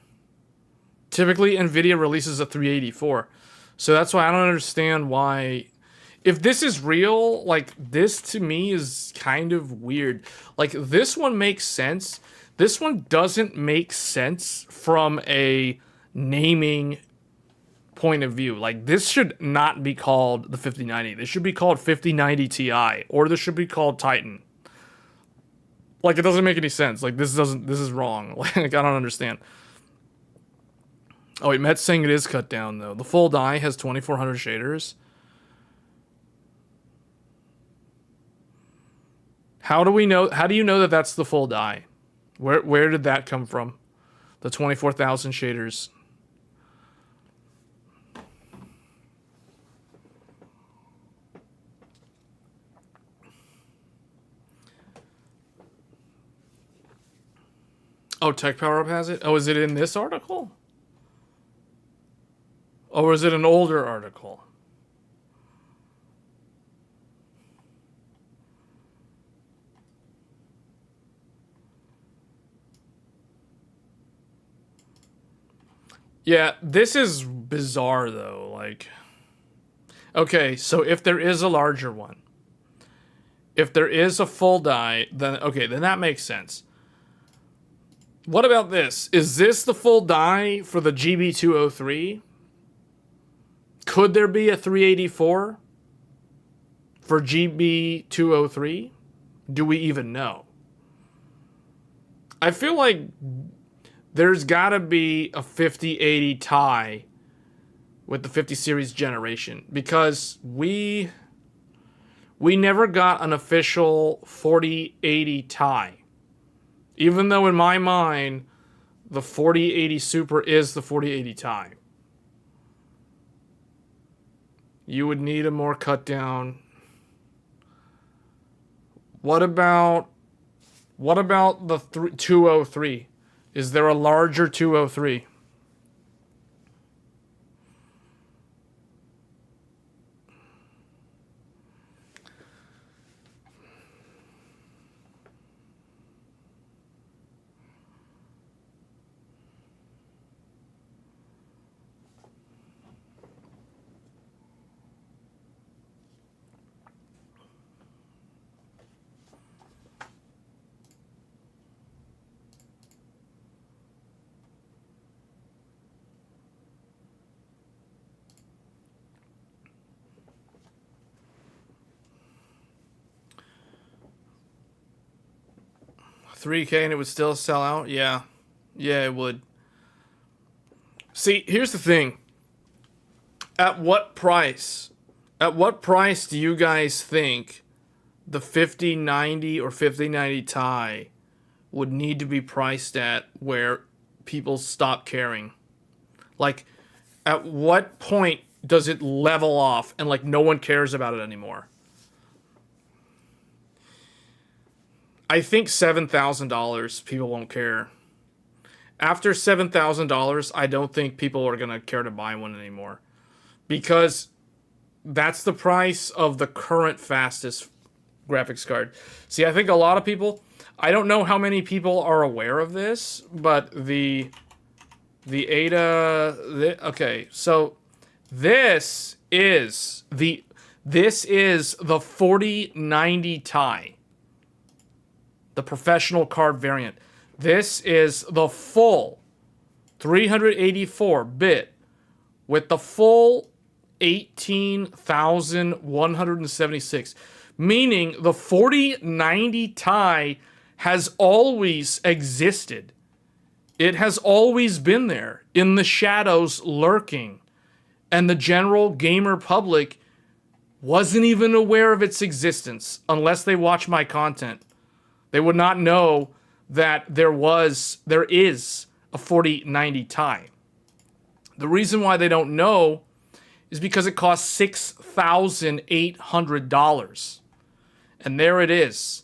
Typically, NVIDIA releases a 384. So that's why I don't understand why. If this is real, like, this to me is kind of weird. Like, this one makes sense. This one doesn't make sense from a naming point of view. Like, this should not be called the 5090. This should be called 5090 Ti, or this should be called Titan. Like, it doesn't make any sense. Like, this is wrong. Like, I don't understand. Oh, wait, Matt's saying it is cut down, though. The full die has 2400 shaders. How do you know that that's the full die? Where did that come from? The 24,000 shaders. Oh, Tech Power Up has it? Oh, is it in this article? Or is it an older article? Yeah, this is bizarre though. Like, okay, so if there is a larger one, if there is a full die, then okay, then that makes sense. What about this? Is this the full die for the GB203? Could there be a 384 for GB203? Do we even know? I feel like there's got to be a 5080 Ti with the 50 series generation, because we never got an official 4080 Ti. Even though in my mind the 4080 Super is the 4080 Ti. You would need a more cut down. What about the 203? Is there a larger 203? $3K and it would still sell out? Yeah. Yeah, it would. See, here's the thing. At what price? At what price do you guys think the 5090 or 5090 Ti would need to be priced at where people stop caring? Like, at what point does it level off and like no one cares about it anymore? I think $7,000 people won't care. After $7,000, I don't think people are going to care to buy one anymore. Because that's the price of the current fastest graphics card. See, I think a lot of people, I don't know how many people are aware of this, but the Ada, okay, so this is the 4090 Ti. The professional card variant. This is the full 384-bit with the full 18,176, meaning the 4090 Ti has always existed. It has always been there in the shadows lurking, and the general gamer public wasn't even aware of its existence unless they watch my content. They would not know that there is a 4090 Ti. The reason why they don't know is because it costs $6,800. And there it is.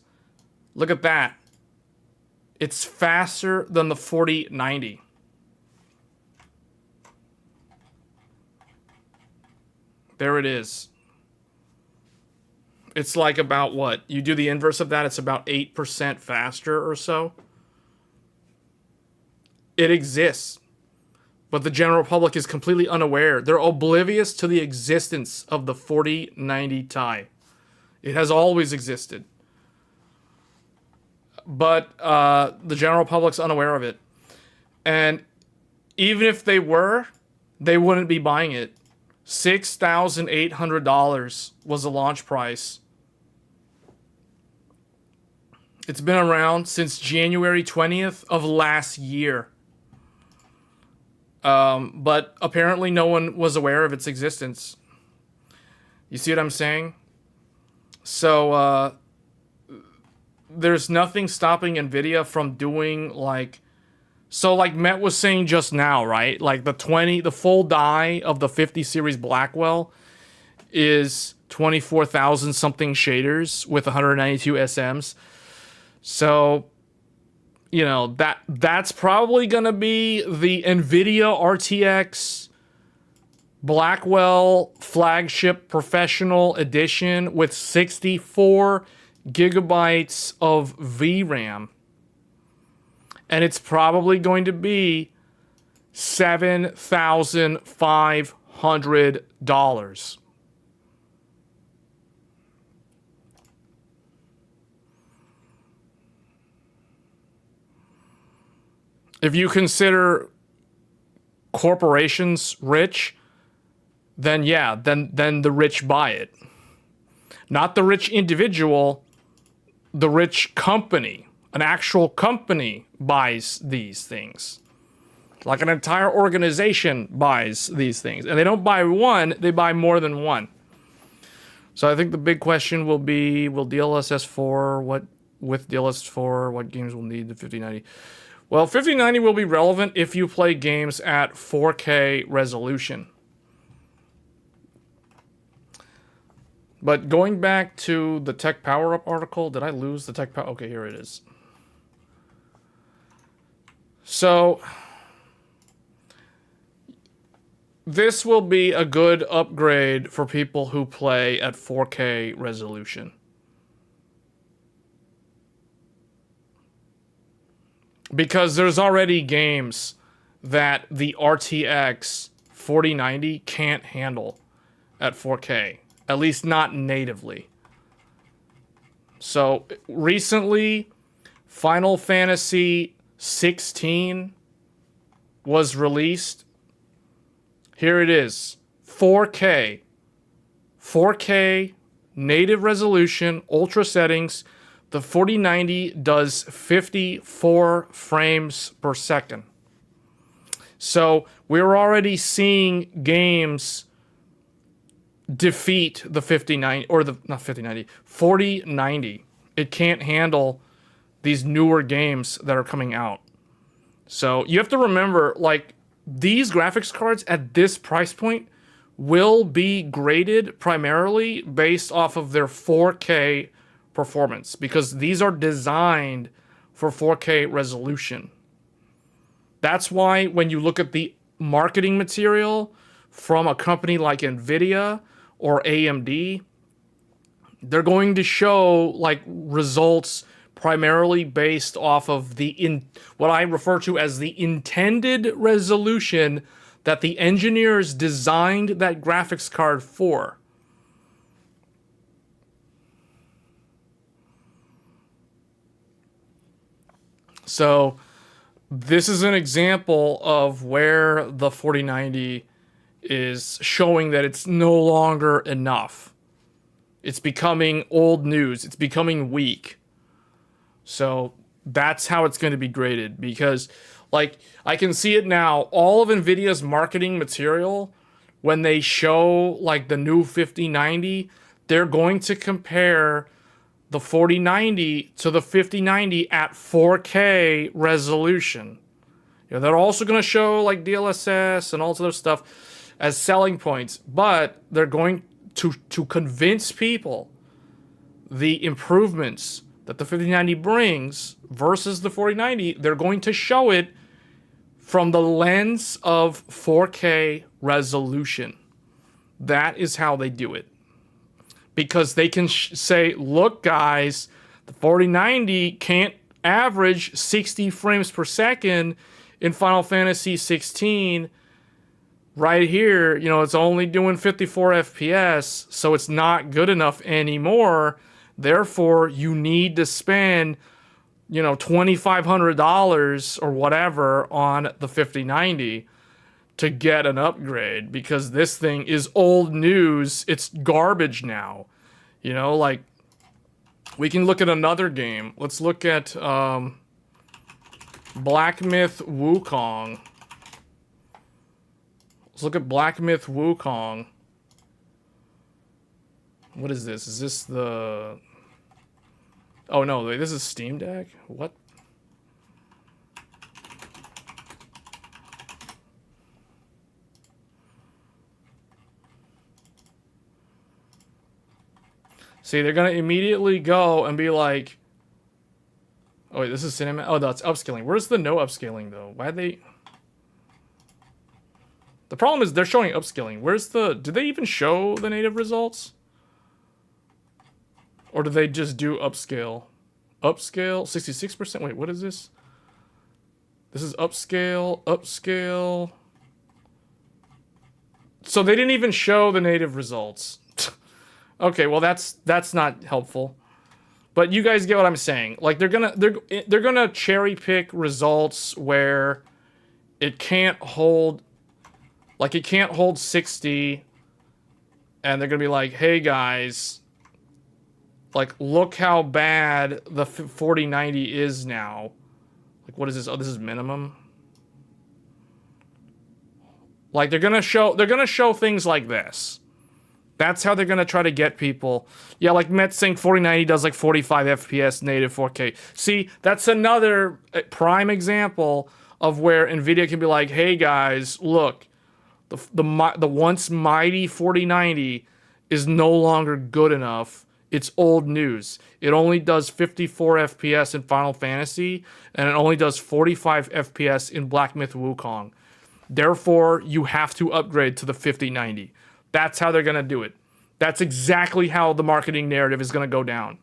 Look at that. It's faster than the 4090. There it is. It's like about what? You do the inverse of that, it's about 8% faster or so. It exists. But the general public is completely unaware. They're oblivious to the existence of the 4090 Ti. It has always existed. But the general public's unaware of it. And even if they were, they wouldn't be buying it. $6,800 was the launch price. It's been around since January 20th of last year. But apparently no one was aware of its existence. You see what I'm saying? So, there's nothing stopping NVIDIA from doing like... So like Matt was saying just now, right? Like the full die of the 50 series Blackwell is 24,000 something shaders with 192 SMs. So you know, that's probably going to be the NVIDIA RTX Blackwell flagship professional edition with 64 gigabytes of VRAM. And it's probably going to be $7,500. If you consider corporations rich, then yeah, then the rich buy it. Not the rich individual, the rich company. An actual company buys these things. Like an entire organization buys these things. And they don't buy one, they buy more than one. So I think the big question will be, with DLSS4, what games will need the 5090? Well, 5090 will be relevant if you play games at 4K resolution. But going back to the Tech Power Up article, did I lose the Tech Power? Okay, here it is. So, this will be a good upgrade for people who play at 4K resolution. Because there's already games that the RTX 4090 can't handle at 4K. At least not natively. So, recently, Final Fantasy 16 was released. Here it is. 4K. 4K, native resolution, ultra settings. The 4090 does 54 frames per second. So we're already seeing games defeat the 5090, or the, not 5090, 4090. It can't handle these newer games that are coming out. So you have to remember, like, these graphics cards at this price point will be graded primarily based off of their 4K performance, because these are designed for 4K resolution. That's why when you look at the marketing material from a company like NVIDIA or AMD, they're going to show like results primarily based off of what I refer to as the intended resolution that the engineers designed that graphics card for. So this is an example of where the 4090 is showing that it's no longer enough. It's becoming old news. It's becoming weak. So that's how it's going to be graded, because like I can see it now, all of NVIDIA's marketing material, when they show like the new 5090, they're going to compare the 4090 to the 5090 at 4K resolution. You know, they're also going to show like DLSS and all this other stuff as selling points, but they're going to convince people the improvements that the 5090 brings versus the 4090. They're going to show it from the lens of 4K resolution. That is how they do it. Because they can say, look guys, the 4090 can't average 60 frames per second in Final Fantasy 16. Right here, you know, it's only doing 54 FPS, so it's not good enough anymore. Therefore, you need to spend, you know, $2,500 or whatever on the 5090 to get an upgrade, because this thing is old news. It's garbage now. You know, like, we can look at another game. Let's look at Black Myth Wukong. Let's look at Black Myth Wukong. What is this? Is this the... Oh, no, wait, this is Steam Deck? What? See, they're going to immediately go and be like, Oh wait, this is cinema. Oh, that's upscaling. Where's the no upscaling though? Why they? The problem is they're showing upscaling. Where's the? Did they even show the native results? Or do they just do upscale? Upscale 66%. Wait, what is this? This is upscale. Upscale. So they didn't even show the native results. Okay, well that's not helpful. But you guys get what I'm saying. Like they're gonna cherry pick results where it can't hold, like it can't hold 60, and they're gonna be like, hey guys, like look how bad the 4090 is now. Like what is this? Oh, this is minimum. Like they're gonna show things like this. That's how they're gonna try to get people. Yeah, like Met's saying 4090 does like 45 FPS native 4K. See, that's another prime example of where Nvidia can be like, hey guys, look, the once mighty 4090 is no longer good enough. It's old news. It only does 54 FPS in Final Fantasy, and it only does 45 FPS in Black Myth Wukong. Therefore, you have to upgrade to the 5090. That's how they're going to do it. That's exactly how the marketing narrative is going to go down.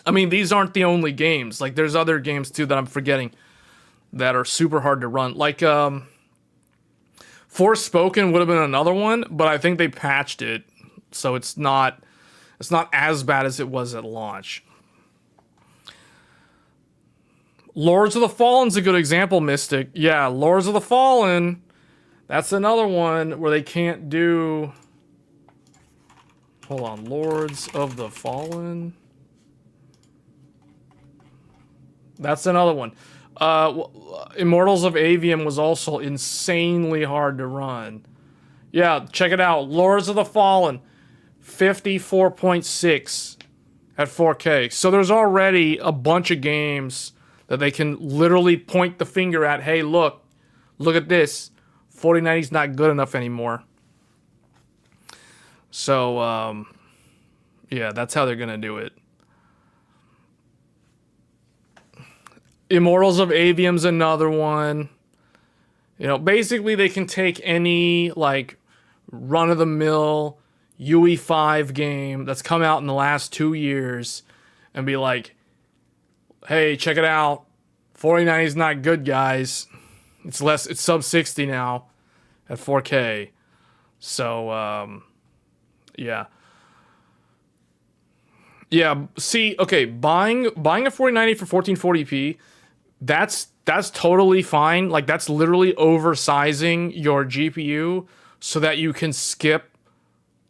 I mean, these aren't the only games. Like, there's other games, too, that I'm forgetting that are super hard to run. Like, Forspoken would have been another one, but I think they patched it, so it's not as bad as it was at launch. Lords of the Fallen's a good example, Mystic. Yeah, Lords of the Fallen, that's another one where they can't do... Hold on, Lords of the Fallen. That's another one. Immortals of Avium was also insanely hard to run. Yeah, check it out. Lords of the Fallen, 54.6 at 4K. So there's already a bunch of games that they can literally point the finger at. Hey, look at this. 4090's not good enough anymore. So, yeah, that's how they're gonna do it. Immortals of Avium's another one. You know, basically they can take any, like, run-of-the-mill UE5 game that's come out in the last 2 years and be like, hey, check it out. 4090 is not good, guys. It's sub 60 now at 4K. So, yeah. Yeah, see, okay, buying a 4090 for 1440p, that's totally fine. Like, that's literally oversizing your GPU so that you can skip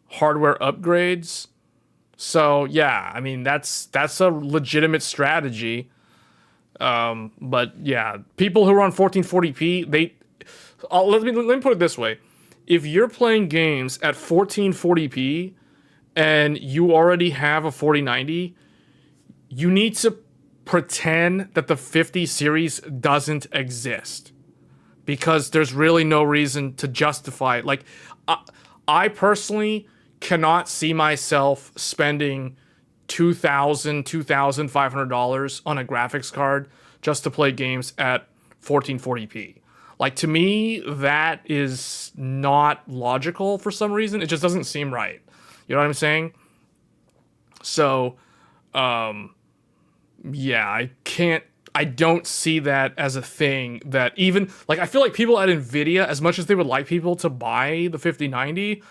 hardware upgrades. So yeah, I mean that's a legitimate strategy. But yeah, people who are on 1440p, let me put it this way: if you're playing games at 1440p and you already have a 4090, you need to pretend that the 50 series doesn't exist, because there's really no reason to justify it. Like, I personally cannot see myself spending $2,500 on a graphics card just to play games at 1440p. Like, to me, that is not logical for some reason. It just doesn't seem right. You know what I'm saying? So, yeah, I don't see that as a thing that even, like, I feel like people at Nvidia, as much as they would like people to buy the 5090,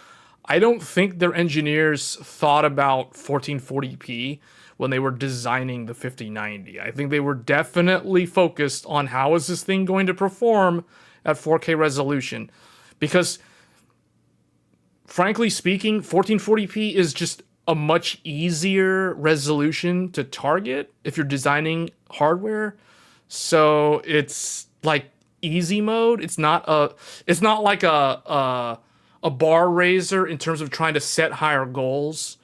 I don't think their engineers thought about 1440p when they were designing the 5090. I think they were definitely focused on how is this thing going to perform at 4K resolution. Because, frankly speaking, 1440p is just a much easier resolution to target if you're designing hardware. So it's like easy mode. It's not like a bar raiser in terms of trying to set higher goals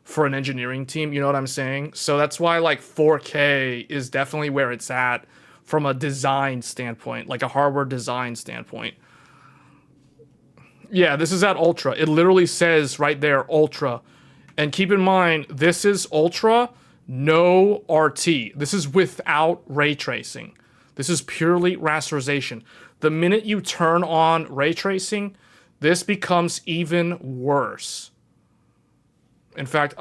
for an engineering team. You know what I'm saying? So that's why, like, 4K is definitely where it's at from a design standpoint, like a hardware design standpoint. Yeah, this is at Ultra. It literally says right there, Ultra. And keep in mind, this is Ultra, no RT. This is without ray tracing. This is purely rasterization. The minute you turn on ray tracing, this becomes even worse. In fact,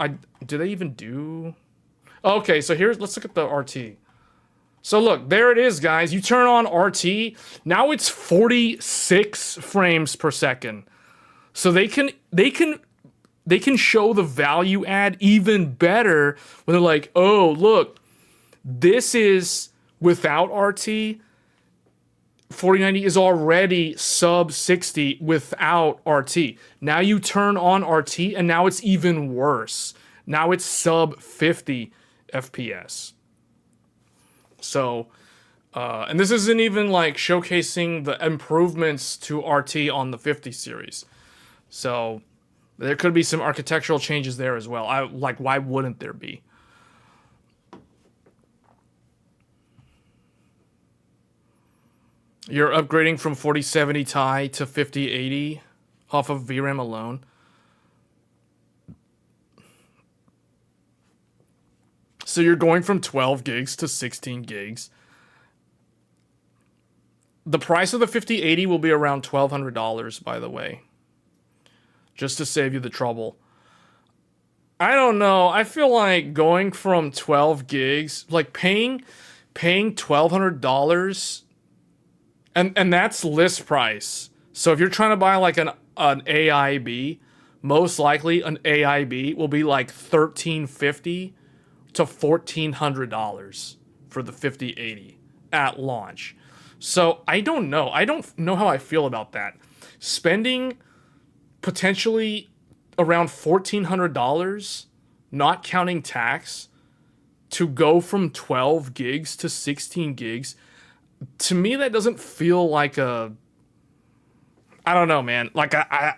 did they even do... Okay, so let's look at the RT. So look, there it is, guys. You turn on RT, now it's 46 frames per second. So they can show the value add even better when they're like, oh, look, this is without RT. 4090 is already sub 60 without RT. Now you turn on RT and now it's even worse. Now it's sub 50 FPS. So, and this isn't even like showcasing the improvements to RT on the 50 series. So there could be some architectural changes there as well. Why wouldn't there be? You're upgrading from 4070 Ti to 5080 off of VRAM alone. So you're going from 12 gigs to 16 gigs. The price of the 5080 will be around $1,200, by the way. Just to save you the trouble. I don't know. I feel like going from 12 gigs, like paying $1,200, and that's list price. So if you're trying to buy like an AIB, most likely an AIB will be like $1,350 to $1,400 for the 5080 at launch. So I don't know. I don't know how I feel about that. Spending potentially around $1,400, not counting tax, to go from 12 gigs to 16 gigs, to me that doesn't feel like a... I don't know, man. Like, I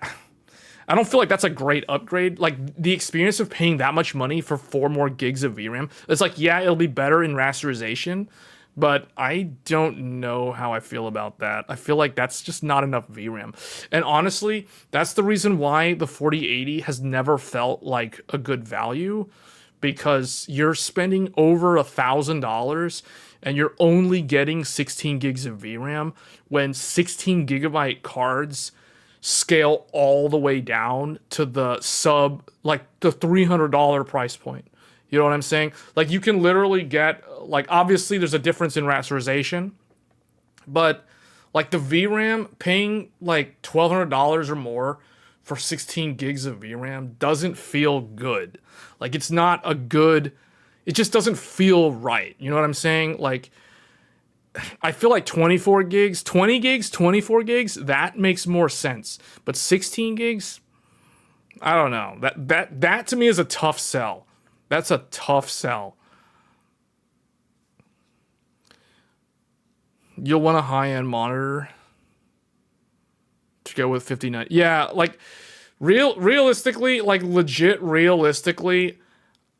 don't feel like that's a great upgrade. Like, the experience of paying that much money for 4 more gigs of VRAM, it's like, yeah, it'll be better in rasterization, but I don't know how I feel about that. I feel like that's just not enough VRAM. And honestly, that's the reason why the 4080 has never felt like a good value, because you're spending over $1,000 and you're only getting 16 gigs of VRAM when 16 gigabyte cards scale all the way down to the the $300 price point. You know what I'm saying? Like, you can literally get, like, obviously there's a difference in rasterization, but like the VRAM, paying like $1,200 or more for 16 gigs of VRAM doesn't feel good. Like, it's not a good, it just doesn't feel right. You know what I'm saying? Like, I feel like 24 gigs, 20 gigs, 24 gigs, that makes more sense. But 16 gigs, I don't know. That to me is a tough sell. That's a tough sell. You'll want a high-end monitor to go with 59. Yeah, like realistically, like legit realistically,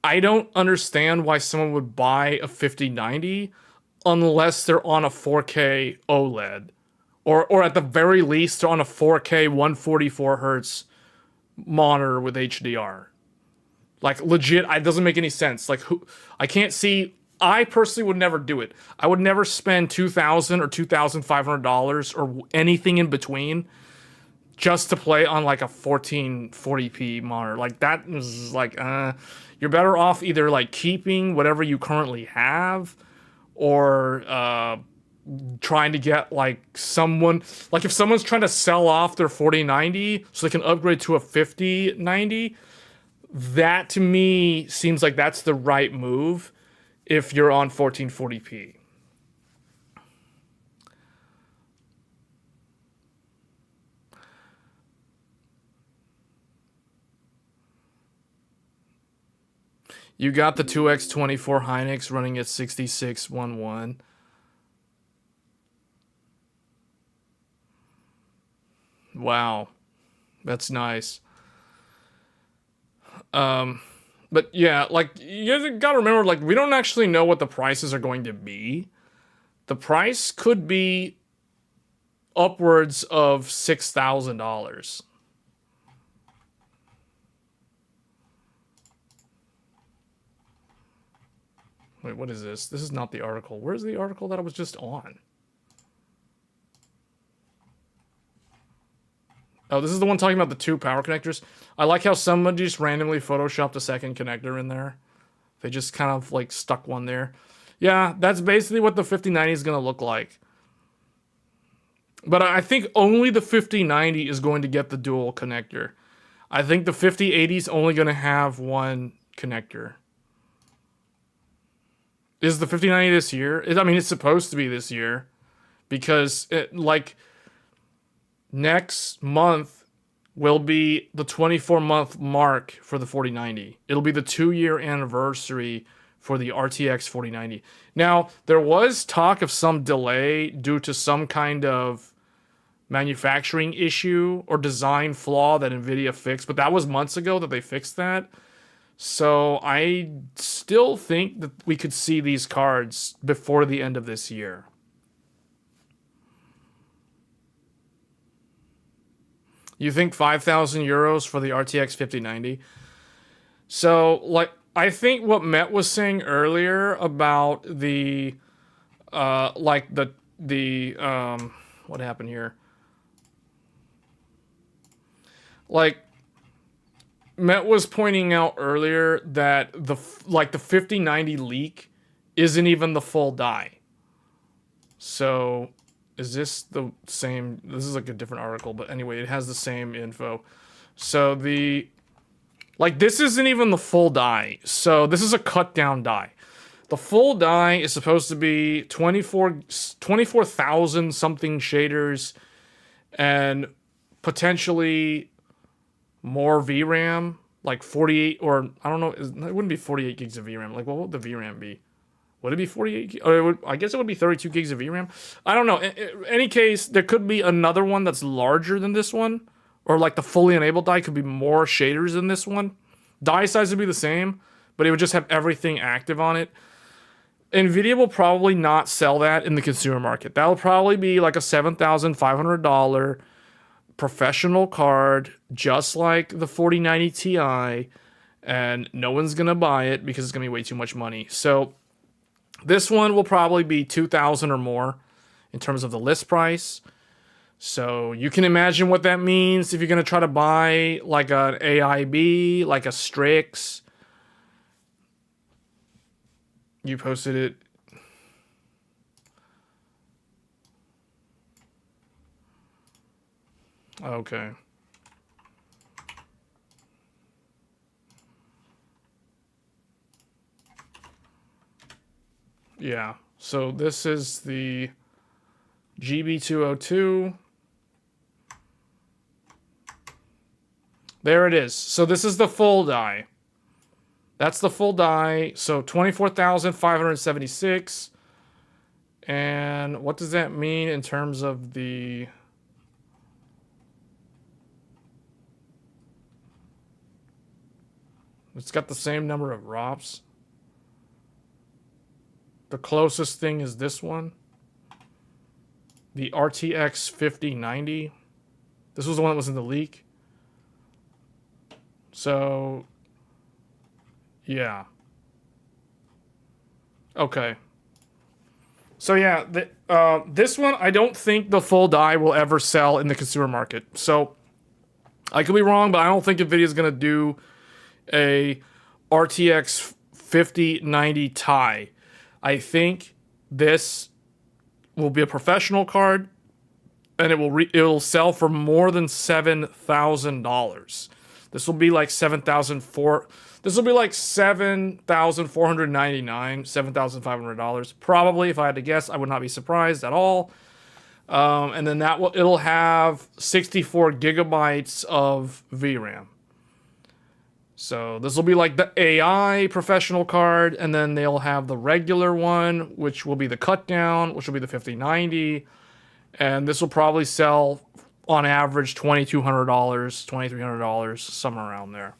I don't understand why someone would buy a 5090 unless they're on a 4K OLED. Or at the very least, they're on a 4K 144 hertz monitor with HDR. Like, legit, it doesn't make any sense. Like, I can't see... I personally would never do it. I would never spend $2,000 or $2,500 or anything in between just to play on, like, a 1440p monitor. Like, that is, like, you're better off either, like, keeping whatever you currently have or trying to get, like, someone... Like, if someone's trying to sell off their 4090 so they can upgrade to a 5090... That, to me, seems like that's the right move if you're on 1440p. You got the 2X24 Hynix running at 6611. Wow. That's nice. But yeah, like, you gotta remember, like, we don't actually know what the prices are going to be. The price could be upwards of $6,000. Wait, what is this? This is not the article. Where's the article that I was just on? Oh, this is the one talking about the 2 power connectors. I like how somebody just randomly photoshopped a second connector in there. They just kind of like stuck one there. Yeah, that's basically what the 5090 is going to look like. But I think only the 5090 is going to get the dual connector. I think the 5080 is only going to have one connector. Is the 5090 this year? I mean, it's supposed to be this year. Because, next month will be the 24-month mark for the 4090. It'll be the 2-year anniversary for the RTX 4090. Now, there was talk of some delay due to some kind of manufacturing issue or design flaw that NVIDIA fixed, but that was months ago that they fixed that. So I still think that we could see these cards before the end of this year. You think 5,000 euros for the RTX 5090? So, like, I think what Met was saying earlier about the, what happened here? Like, Met was pointing out earlier that the 5090 leak isn't even the full die. So, is this the same? This is like a different article, but anyway, it has the same info. So this isn't even the full die. So this is a cut down die. The full die is supposed to be 24,000 something shaders and potentially more VRAM, like 48, or I don't know, it wouldn't be 48 gigs of VRAM. Like, what would the VRAM be? Would it be 48? Or I guess it would be 32 gigs of VRAM. I don't know. In any case, there could be another one that's larger than this one. Or like the fully enabled die could be more shaders than this one. Die size would be the same, but it would just have everything active on it. NVIDIA will probably not sell that in the consumer market. That'll probably be like a $7,500 professional card, just like the 4090 Ti. And no one's going to buy it because it's going to be way too much money. So this one will probably be 2,000 or more in terms of the list price. So you can imagine what that means if you're going to try to buy like an AIB, like a Strix. You posted it. Okay. Yeah, so this is the GB202. There it is. So this is the full die. That's the full die. So 24,576. And what does that mean in terms of the... It's got the same number of ROPs. The closest thing is this one. The RTX 5090. This was the one that was in the leak. So, yeah. Okay. So yeah, this one, I don't think the full die will ever sell in the consumer market. So, I could be wrong, but I don't think NVIDIA's going to do a RTX 5090 Ti. I think this will be a professional card, and it'll sell for more than $7,000. This will be like $7,499, $7,500 probably. If I had to guess, I would not be surprised at all. And then it'll have 64 gigabytes of VRAM. So this will be like the AI professional card, and then they'll have the regular one, which will be the cut down, which will be the 5090, and this will probably sell on average $2,200, $2,300, somewhere around there.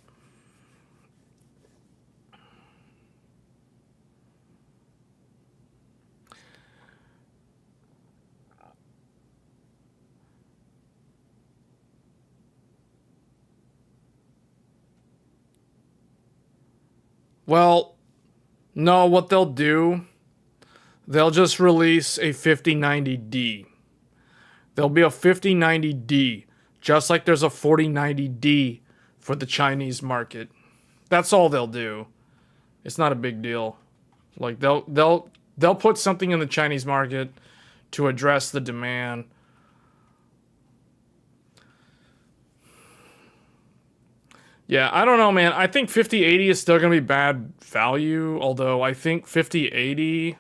Well, No, what they'll do, they'll just release a 5090D. There'll be a 5090D, just like there's a 4090D for the Chinese market. That's all they'll do. It's not a big deal. Like they'll put something in the Chinese market to address the demand. Yeah, I don't know, man. I think 5080 is still going to be bad value, although I think 5080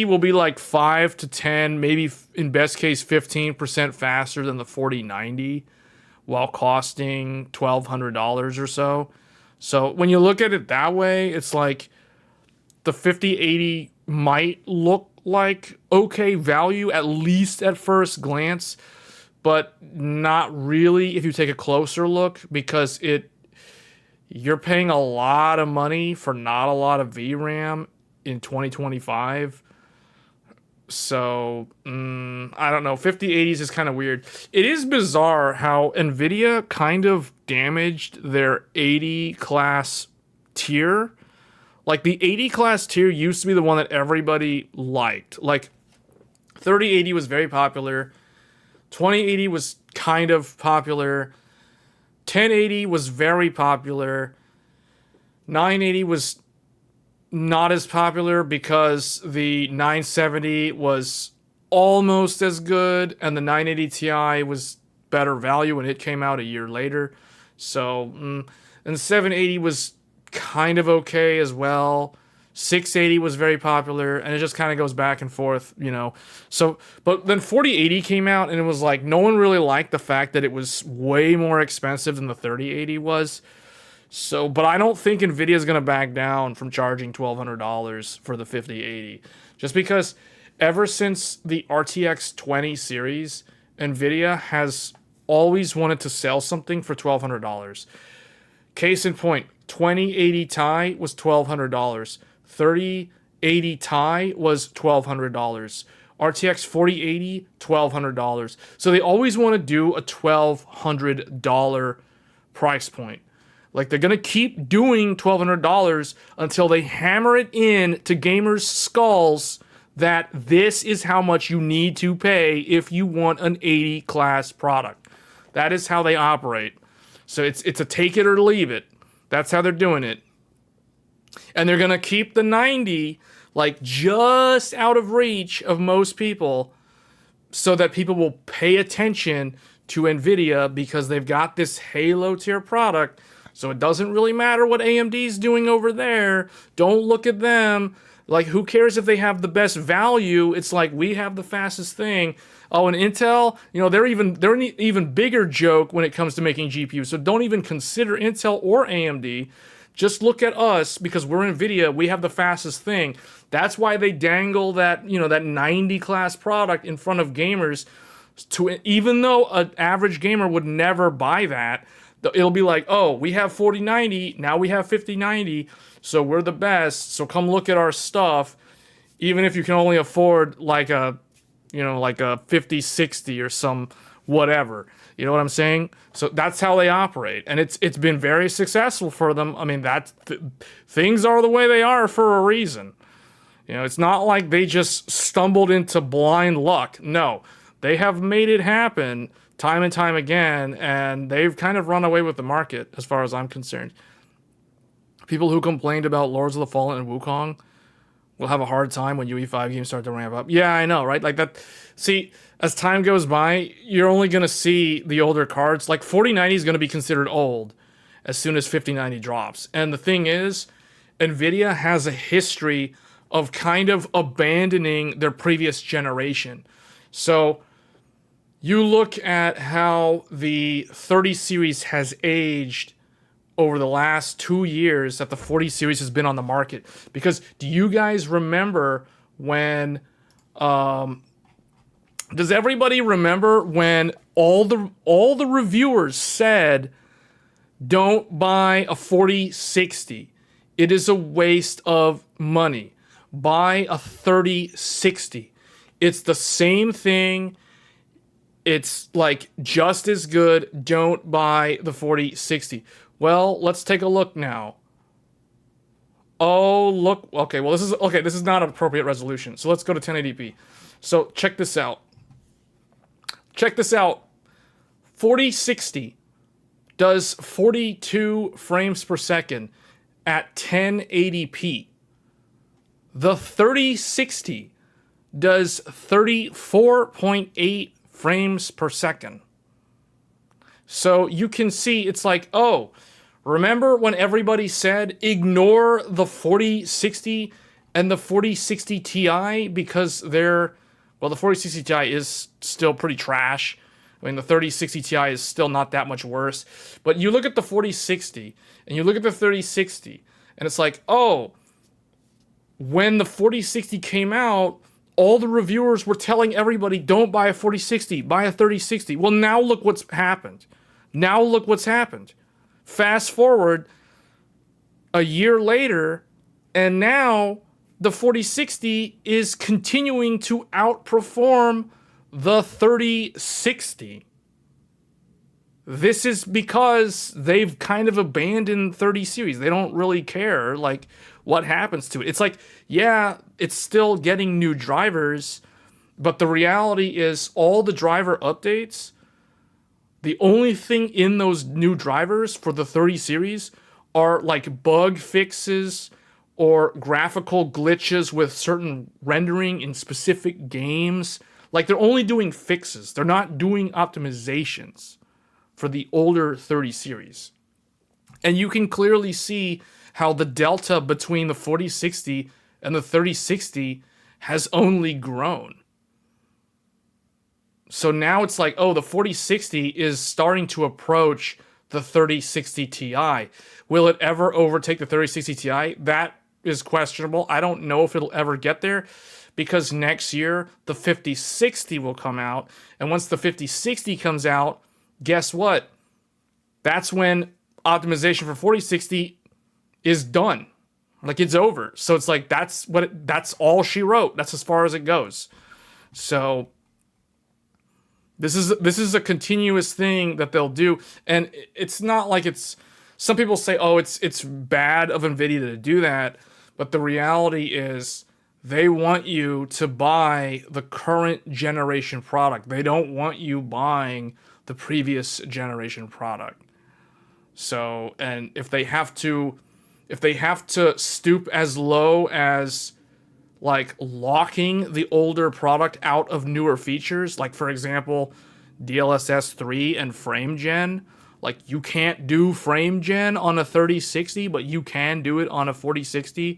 will be like 5 to 10, maybe in best case 15% faster than the 4090 while costing $1,200 or so. So when you look at it that way, it's like the 5080 might look like okay value, at least at first glance, but not really if you take a closer look, because you're paying a lot of money for not a lot of VRAM in 2025. So I don't know. 5080s is kind of weird. It is bizarre how Nvidia kind of damaged their 80 class tier. Like the 80 class tier used to be the one that everybody liked. Like 3080 was very popular. 2080 was kind of popular. 1080 was very popular. 980 was not as popular because the 970 was almost as good and the 980 Ti was better value and it came out a year later. So, and 780 was kind of okay as well. 680 was very popular, and it just kind of goes back and forth, you know. So, but then 4080 came out, and it was like no one really liked the fact that it was way more expensive than the 3080 was. So, but I don't think Nvidia is going to back down from charging $1,200 for the 5080, just because ever since the RTX 20 series, Nvidia has always wanted to sell something for $1,200. Case in point, 2080 Ti was $1,200. 3080 Ti was $1,200. RTX 4080, $1,200. So they always want to do a $1,200 price point. Like they're going to keep doing $1,200 until they hammer it in to gamers' skulls that this is how much you need to pay if you want an 80 class product. That is how they operate. So it's a take it or leave it. That's how they're doing it. And they're going to keep the 90 like just out of reach of most people so that people will pay attention to Nvidia because they've got this Halo tier product. So it doesn't really matter what AMD's doing over there. Don't look at them. Like, who cares if they have the best value? It's like, we have the fastest thing. Oh, and Intel, you know, they're an even bigger joke when it comes to making GPUs. So don't even consider Intel or AMD. Just look at us because we're NVIDIA. We have the fastest thing. That's why they dangle that, you know, that 90 class product in front of gamers. Even though an average gamer would never buy that, it'll be like, oh, we have 4090, now we have 5090, so we're the best. So come look at our stuff, even if you can only afford like a 5060 or some whatever. You know what I'm saying? So that's how they operate, and it's been very successful for them. I mean, things are the way they are for a reason. You know, it's not like they just stumbled into blind luck. No, they have made it happen time and time again, and they've kind of run away with the market as far as I'm concerned. People who complained about Lords of the Fallen and Wukong will have a hard time when UE5 games start to ramp up. Yeah, I know, right? Like that. See, as time goes by, you're only going to see the older cards. Like 4090 is going to be considered old as soon as 5090 drops. And the thing is, NVIDIA has a history of kind of abandoning their previous generation. So you look at how the 30 series has aged over the last 2 years that the 40 series has been on the market. Because do you guys remember when... does everybody remember when all the reviewers said, don't buy a 4060. It is a waste of money. Buy a 3060. It's the same thing. It's like just as good. Don't buy the 4060. Well, let's take a look now. Oh, look. Okay, well, this is not an appropriate resolution. So let's go to 1080p. So check this out. Check this out. 4060 does 42 frames per second at 1080p. The 3060 does 34.8 frames per second. So you can see it's like, oh, remember when everybody said ignore the 4060 and the 4060 Ti because the 4060 Ti is still pretty trash. I mean, the 3060 Ti is still not that much worse. But you look at the 4060 and you look at the 3060 and it's like, oh, when the 4060 came out, all the reviewers were telling everybody, don't buy a 4060, buy a 3060. Well, now look what's happened. Now look what's happened. Fast forward a year later, and now the 4060 is continuing to outperform the 3060. This is because they've kind of abandoned 30 series. They don't really care like what happens to it. It's like, yeah, it's still getting new drivers, but the reality is all the driver updates, the only thing in those new drivers for the 30 series are like bug fixes or graphical glitches with certain rendering in specific games. Like they're only doing fixes. They're not doing optimizations for the older 30 series. And you can clearly see how the delta between the 4060 and the 3060 has only grown. So now it's like, oh, the 4060 is starting to approach the 3060 Ti. Will it ever overtake the 3060 Ti? That is questionable. I don't know if it'll ever get there because next year the 5060 will come out. And once the 5060 comes out, guess what? That's when optimization for 4060 is done. Like it's over. So it's like that's all she wrote. That's as far as it goes. So this is a continuous thing that they'll do, and it's not like it's. Some people say, "Oh, it's bad of Nvidia to do that," but the reality is they want you to buy the current generation product. They don't want you buying the previous generation product. So, and if they have to stoop as low as like locking the older product out of newer features, like for example, DLSS 3 and frame gen, like you can't do frame gen on a 3060, but you can do it on a 4060.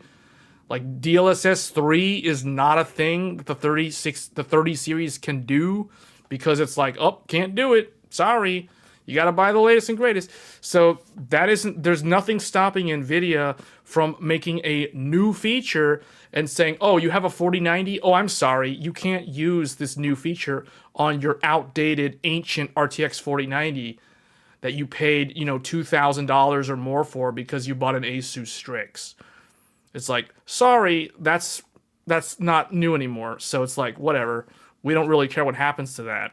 Like DLSS 3 is not a thing that the 30 series can do because it's like, oh, can't do it. Sorry. You got to buy the latest and greatest. So there's nothing stopping Nvidia from making a new feature and saying, oh, you have a 4090? Oh, I'm sorry. You can't use this new feature on your outdated ancient RTX 4090 that you paid, $2,000 or more for because you bought an Asus Strix. It's like, sorry, that's not new anymore. So it's like, whatever. We don't really care what happens to that.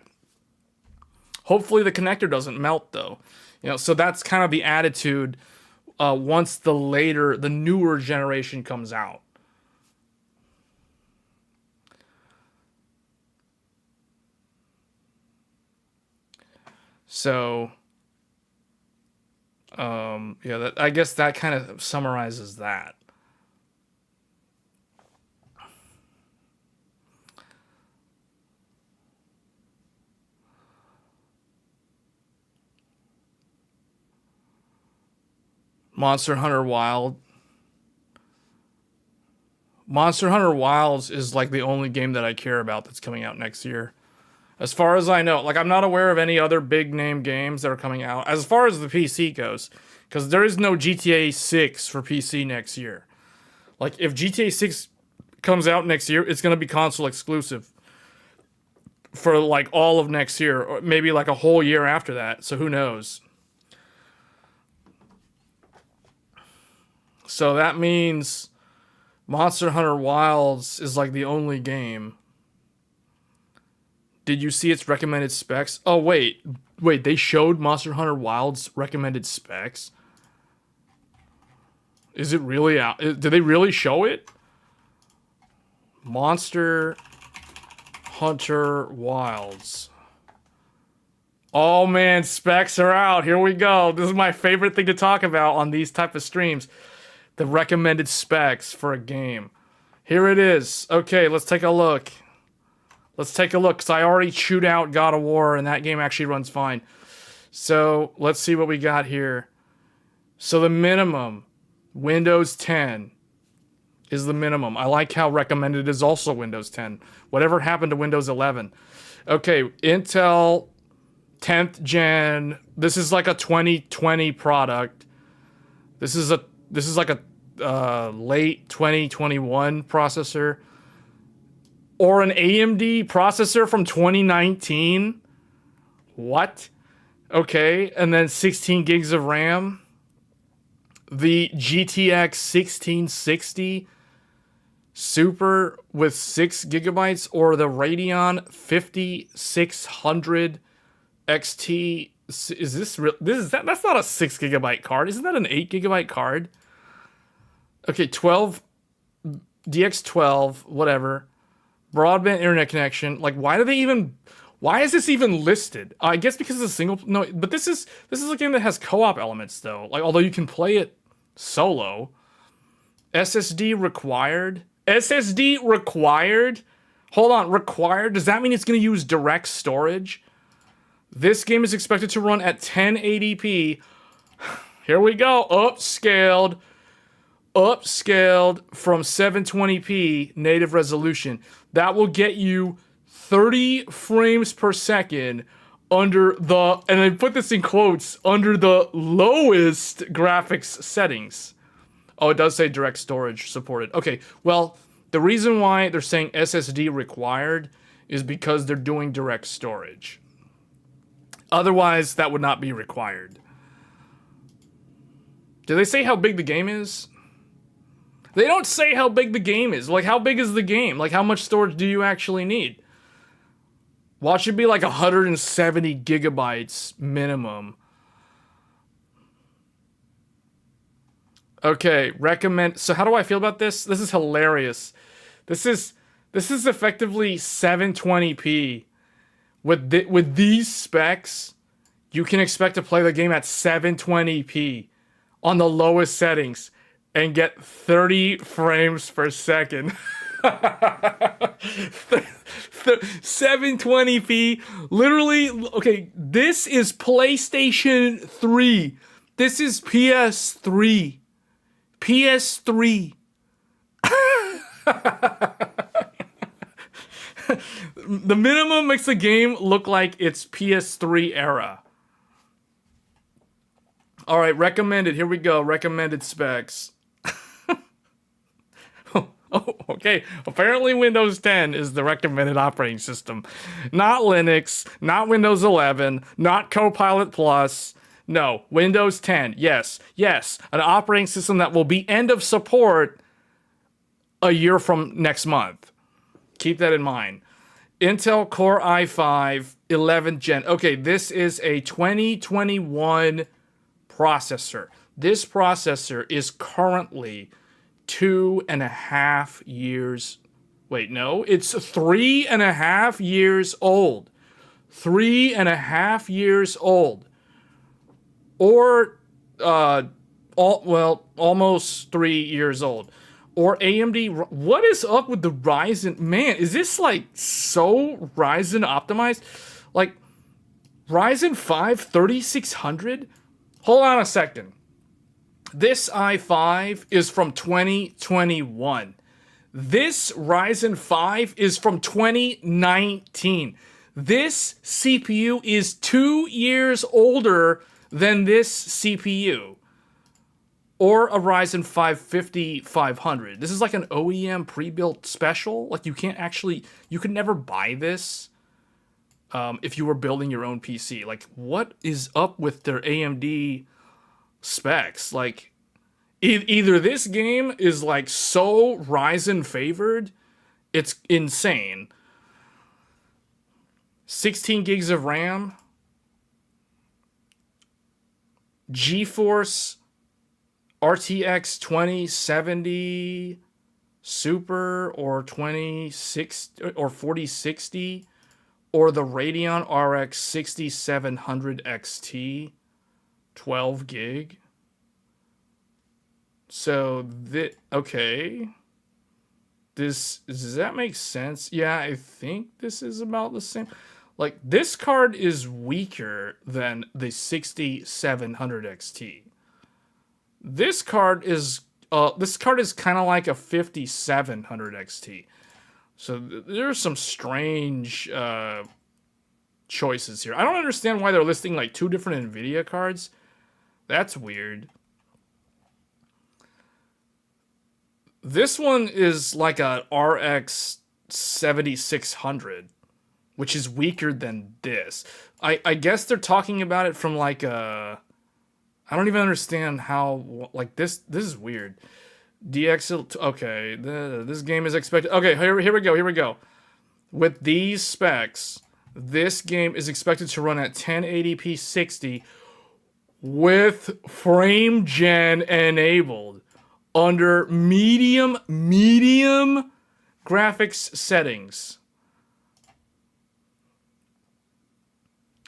Hopefully the connector doesn't melt though. So that's kind of the attitude once the newer generation comes out. So, yeah, I guess that kind of summarizes that. Monster Hunter Wilds is like the only game that I care about that's coming out next year. As far as I know, like I'm not aware of any other big name games that are coming out as far as the PC goes, because there is no GTA 6 for PC next year. Like if GTA 6 comes out next year, it's going to be console exclusive for like all of next year, or maybe like a whole year after that. So who knows? So that means Monster Hunter Wilds is like the only game. Did you see its recommended specs? Oh, wait, they showed Monster Hunter Wilds recommended specs? Is it really out? Did they really show it? Monster Hunter Wilds. Oh man, specs are out. Here we go. This is my favorite thing to talk about on these type of streams. The recommended specs for a game. Here it is. Okay, let's take a look. Let's take a look, because I already chewed out God of War, and that game actually runs fine. So, let's see what we got here. So the minimum, Windows 10 is the minimum. I like how recommended is also Windows 10. Whatever happened to Windows 11? Okay, Intel 10th gen. This is like a 2020 product. This is like a late 2021 processor. Or an AMD processor from 2019. What? Okay, and then 16 gigs of RAM. The GTX 1660 Super with 6 gigabytes, or the Radeon 5600 XT. Is this real? That's not a 6 gigabyte card. Isn't that an 8 gigabyte card? Okay, 12 DX12, whatever. Broadband internet connection. Like, why is this even listed? I guess because it's a single. No, but this is a game that has co-op elements though. Like, although you can play it solo. SSD required. SSD required. Hold on, required. Does that mean it's going to use direct storage? This game is expected to run at 1080p. Here we go. Upscaled from 720p native resolution. That will get you 30 frames per second under the, and I put this in quotes, under the lowest graphics settings. Oh, it does say direct storage supported. Okay, well, the reason why they're saying SSD required is because they're doing direct storage. Otherwise, that would not be required. Do they say how big the game is? They don't say how big the game is. Like, how big is the game? Like, how much storage do you actually need? Well, it should be like 170 gigabytes minimum. Okay, recommend. So how do I feel about this? This is hilarious. This is effectively 720p. With these specs, you can expect to play the game at 720p on the lowest settings and get 30 frames per second. 720p. Literally, okay, this is PlayStation 3. This is PS3. PS3. The minimum makes the game look like it's PS3 era. All right, recommended. Here we go. Recommended specs. Oh, okay. Apparently Windows 10 is the recommended operating system. Not Linux, not Windows 11, not Copilot Plus. No, Windows 10. Yes, an operating system that will be end of support a year from next month. Keep that in mind. Intel Core i5 11th gen. Okay, this is a 2021 processor. This processor is currently 2.5 years. Wait, no, it's 3.5 years old. 3.5 years old. Or, almost 3 years old. Or AMD. What is up with the Ryzen? Man, is this like so Ryzen optimized? Like Ryzen 5 3600? Hold on a second. This i5 is from 2021. This Ryzen 5 is from 2019. This CPU is 2 years older than this CPU. Or a Ryzen 5 5500. This is like an OEM pre-built special. Like you could never buy this if you were building your own PC. Like what is up with their AMD specs? Like either this game is like so Ryzen favored, it's insane. 16 gigs of RAM. GeForce RTX 2070 Super or 2060 or 4060 or the Radeon RX 6700 XT 12 gig. So okay. Does that make sense? Yeah, I think this is about the same. Like this card is weaker than the 6700 XT. This card is kind of like a 5700 XT. So there's some strange choices here. I don't understand why they're listing like two different Nvidia cards. That's weird. This one is like a RX 7600, which is weaker than this. I guess they're talking about it from like a... I don't even understand how... Like, this is weird. DX... Okay, this game is expected... Okay, here we go. With these specs, this game is expected to run at 1080p 60 with frame gen enabled under medium graphics settings.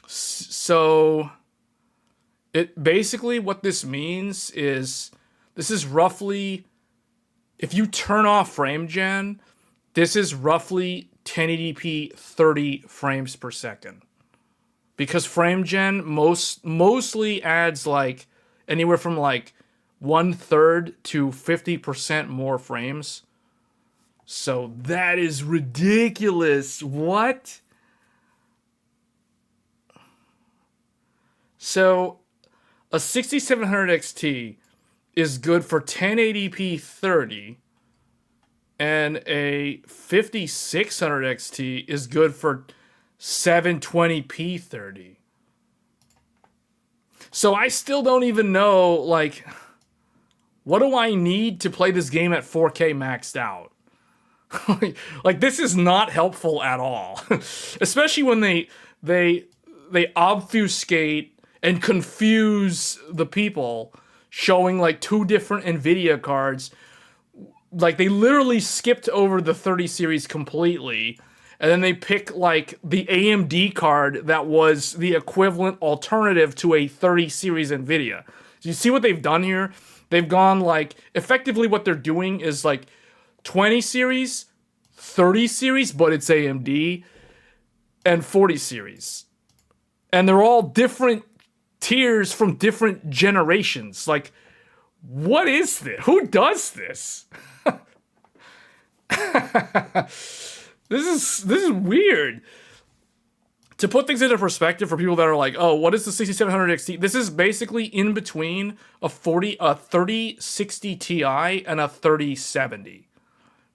So it basically, what this means is this is roughly, if you turn off frame gen, this is roughly 1080p 30 frames per second. Because frame gen mostly adds like anywhere from like 1/3 to 50% more frames. So that is ridiculous. What? So a 6700 XT is good for 1080p 30, and a 5600 XT is good for 720p 30. So I still don't even know, like, what do I need to play this game at 4K maxed out? Like, this is not helpful at all. Especially when they obfuscate and confuse the people, showing like two different Nvidia cards. Like, they literally skipped over the 30 series completely, and then they pick like the AMD card that was the equivalent alternative to a 30 series Nvidia. So you see what they've done here? They've gone like, effectively what they're doing is like 20 series, 30 series, but it's AMD, and 40 series. And they're all different tiers from different generations. Like, what is this? Who does this? This is weird. To put things into perspective for people that are like, oh, what is the 6700 XT? This is basically in between a 3060 Ti and a 3070.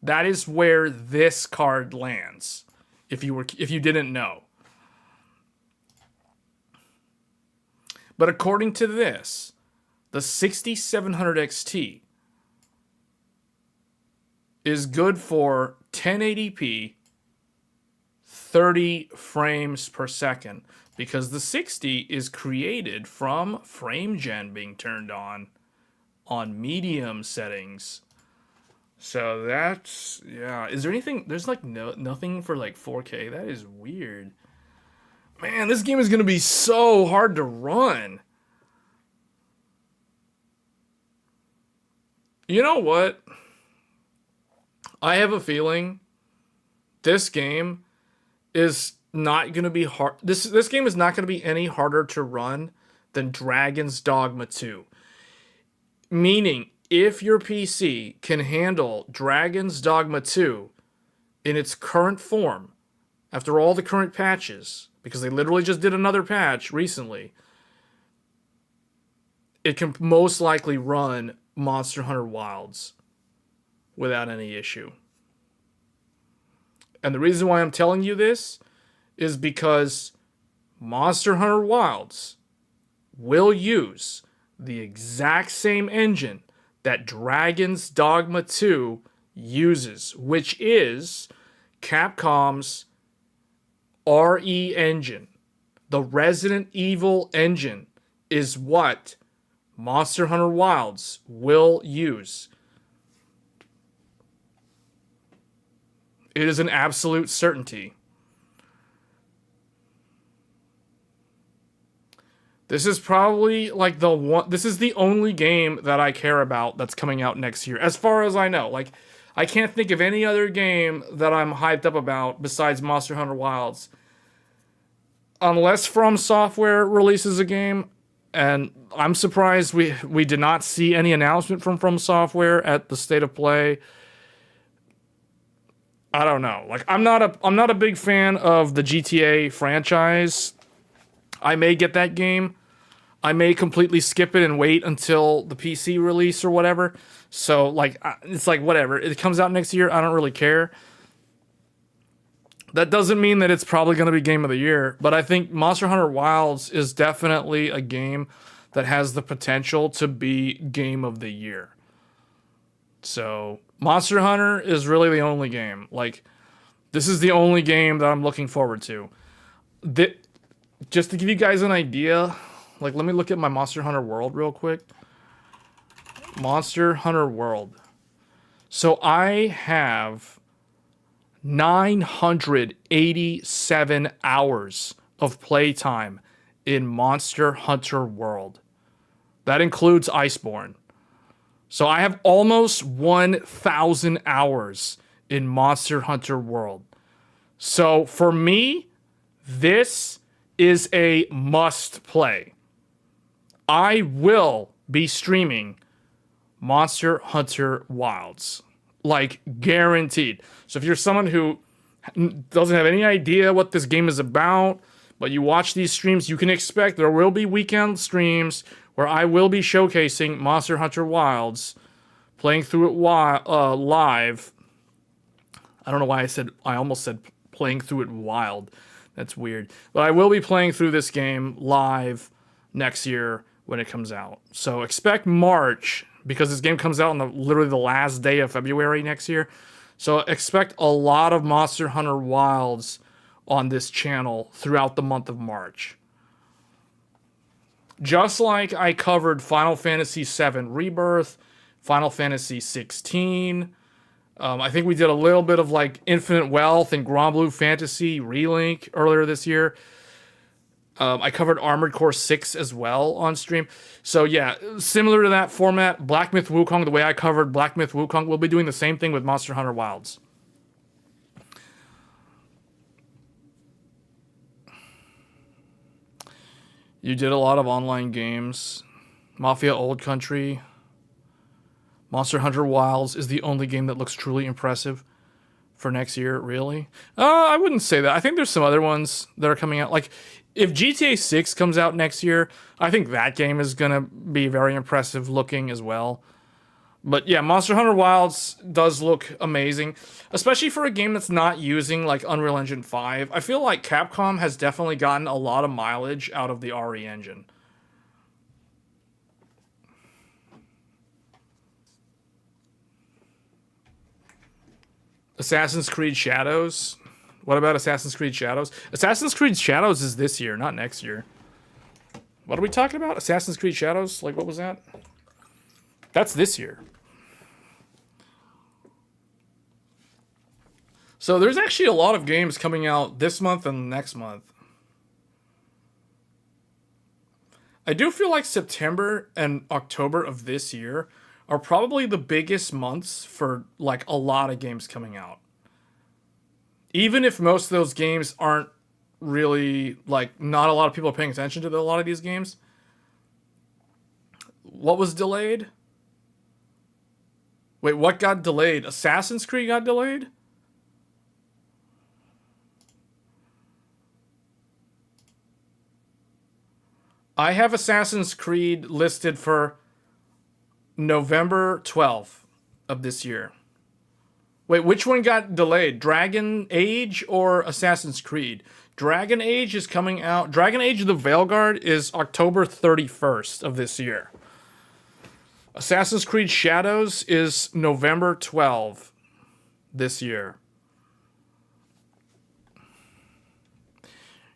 That is where this card lands. If you didn't know. But according to this, the 6700 XT is good for 1080p 30 frames per second, because the 60 is created from frame gen being turned on medium settings. So that's, yeah. Is there anything? There's like nothing for like 4K. That is weird. Man, this game is gonna be so hard to run. You know what? I have a feeling this game is not going to be hard. This game is not going to be any harder to run than Dragon's Dogma 2. Meaning, if your PC can handle Dragon's Dogma 2 in its current form, after all the current patches, because they literally just did another patch recently, it can most likely run Monster Hunter Wilds without any issue. And the reason why I'm telling you this is because Monster Hunter Wilds will use the exact same engine that Dragon's Dogma 2 uses, which is Capcom's RE engine. The Resident Evil engine is what Monster Hunter Wilds will use. It is an absolute certainty. This is probably like the one. This is the only game that I care about that's coming out next year, as far as I know. Like, I can't think of any other game that I'm hyped up about besides Monster Hunter Wilds. Unless From Software releases a game, and I'm surprised we did not see any announcement from Software at the State of Play. I don't know. Like, I'm not a big fan of the GTA franchise. I may get that game. I may completely skip it and wait until the PC release or whatever. So, like, it's like, whatever. It comes out next year. I don't really care. That doesn't mean that it's probably going to be Game of the Year. But I think Monster Hunter Wilds is definitely a game that has the potential to be Game of the Year. So, Monster Hunter is really the only game. Like, this is the only game that I'm looking forward to. Just to give you guys an idea, like, let me look at my Monster Hunter World real quick. Monster Hunter World. So I have 987 hours of playtime in Monster Hunter World. That includes Iceborne. So I have almost 1,000 hours in Monster Hunter World. So for me, this is a must play. I will be streaming Monster Hunter Wilds. Like, guaranteed. So if you're someone who doesn't have any idea what this game is about, but you watch these streams, you can expect there will be weekend streams where I will be showcasing Monster Hunter Wilds, playing through it live. I don't know why I almost said playing through it wild. That's weird. But I will be playing through this game live next year when it comes out. So expect March, because this game comes out on literally the last day of February next year. So expect a lot of Monster Hunter Wilds on this channel throughout the month of March. Just like I covered Final Fantasy VII Rebirth, Final Fantasy 16. I think we did a little bit of like Infinite Wealth and Grand Blue Fantasy Relink earlier this year. I covered Armored Core 6 as well on stream. So yeah, similar to that format, Black Myth Wukong, the way I covered Black Myth Wukong, we'll be doing the same thing with Monster Hunter Wilds. You did a lot of online games. Mafia Old Country. Monster Hunter Wilds is the only game that looks truly impressive for next year, really? I wouldn't say that. I think there's some other ones that are coming out. Like, if GTA 6 comes out next year, I think that game is going to be very impressive looking as well. But yeah, Monster Hunter Wilds does look amazing, especially for a game that's not using like Unreal Engine 5. I feel like Capcom has definitely gotten a lot of mileage out of the RE engine. Assassin's Creed Shadows. What about Assassin's Creed Shadows? Assassin's Creed Shadows is this year, not next year. What are we talking about? Assassin's Creed Shadows? Like, what was that? That's this year. So there's actually a lot of games coming out this month and next month. I do feel like September and October of this year are probably the biggest months for like a lot of games coming out. Even if most of those games aren't really, like, not a lot of people are paying attention to a lot of these games. What was delayed? Wait, what got delayed? Assassin's Creed got delayed? I have Assassin's Creed listed for November 12th of this year. Wait, which one got delayed? Dragon Age or Assassin's Creed? Dragon Age is coming out. Dragon Age of the Veilguard is October 31st of this year. Assassin's Creed Shadows is November 12th this year.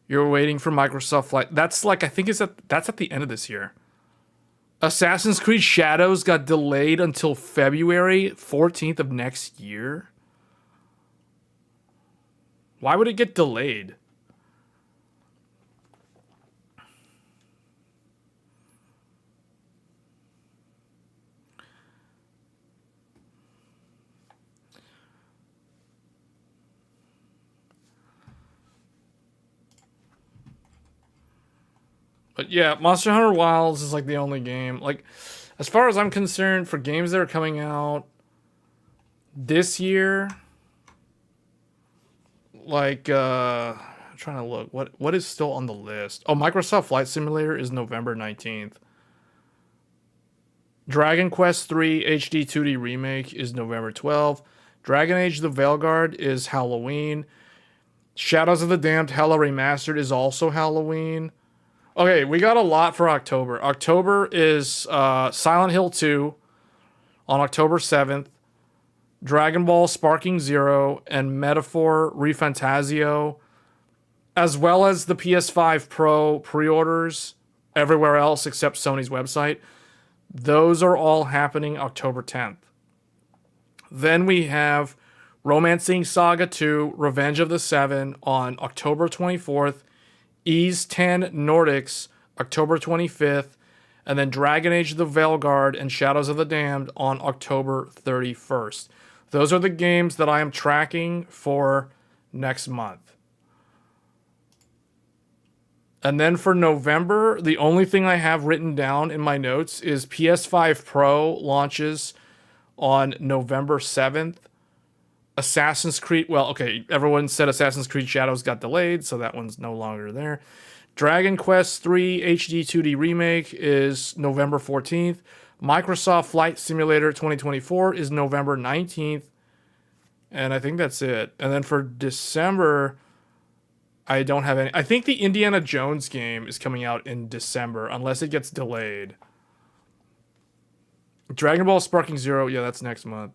You're waiting for Microsoft Flight. That's like, I think that's at the end of this year. Assassin's Creed Shadows got delayed until February 14th of next year. Why would it get delayed? But yeah, Monster Hunter Wilds is like the only game. Like, as far as I'm concerned, for games that are coming out this year, like, I'm trying to look. What is still on the list? Oh, Microsoft Flight Simulator is November 19th. Dragon Quest III HD 2D Remake is November 12th. Dragon Age The Veilguard is Halloween. Shadows of the Damned Hella Remastered is also Halloween. Okay, we got a lot for October. October is Silent Hill 2 on October 7th. Dragon Ball Sparking Zero and Metaphor ReFantazio, as well as the PS5 Pro pre-orders everywhere else except Sony's website. Those are all happening October 10th. Then we have Romancing Saga 2 Revenge of the Seven on October 24th. Ys 10 Nordics, October 25th, and then Dragon Age The Veilguard and Shadows of the Damned on October 31st. Those are the games that I am tracking for next month. And then for November, the only thing I have written down in my notes is PS5 Pro launches on November 7th. Assassin's Creed, well, okay, everyone said Assassin's Creed Shadows got delayed, so that one's no longer there. Dragon Quest III HD 2D Remake is November 14th. Microsoft Flight Simulator 2024 is November 19th. And I think that's it. And then for December, I don't have any. I think the Indiana Jones game is coming out in December, unless it gets delayed. Dragon Ball Sparking Zero, yeah, that's next month.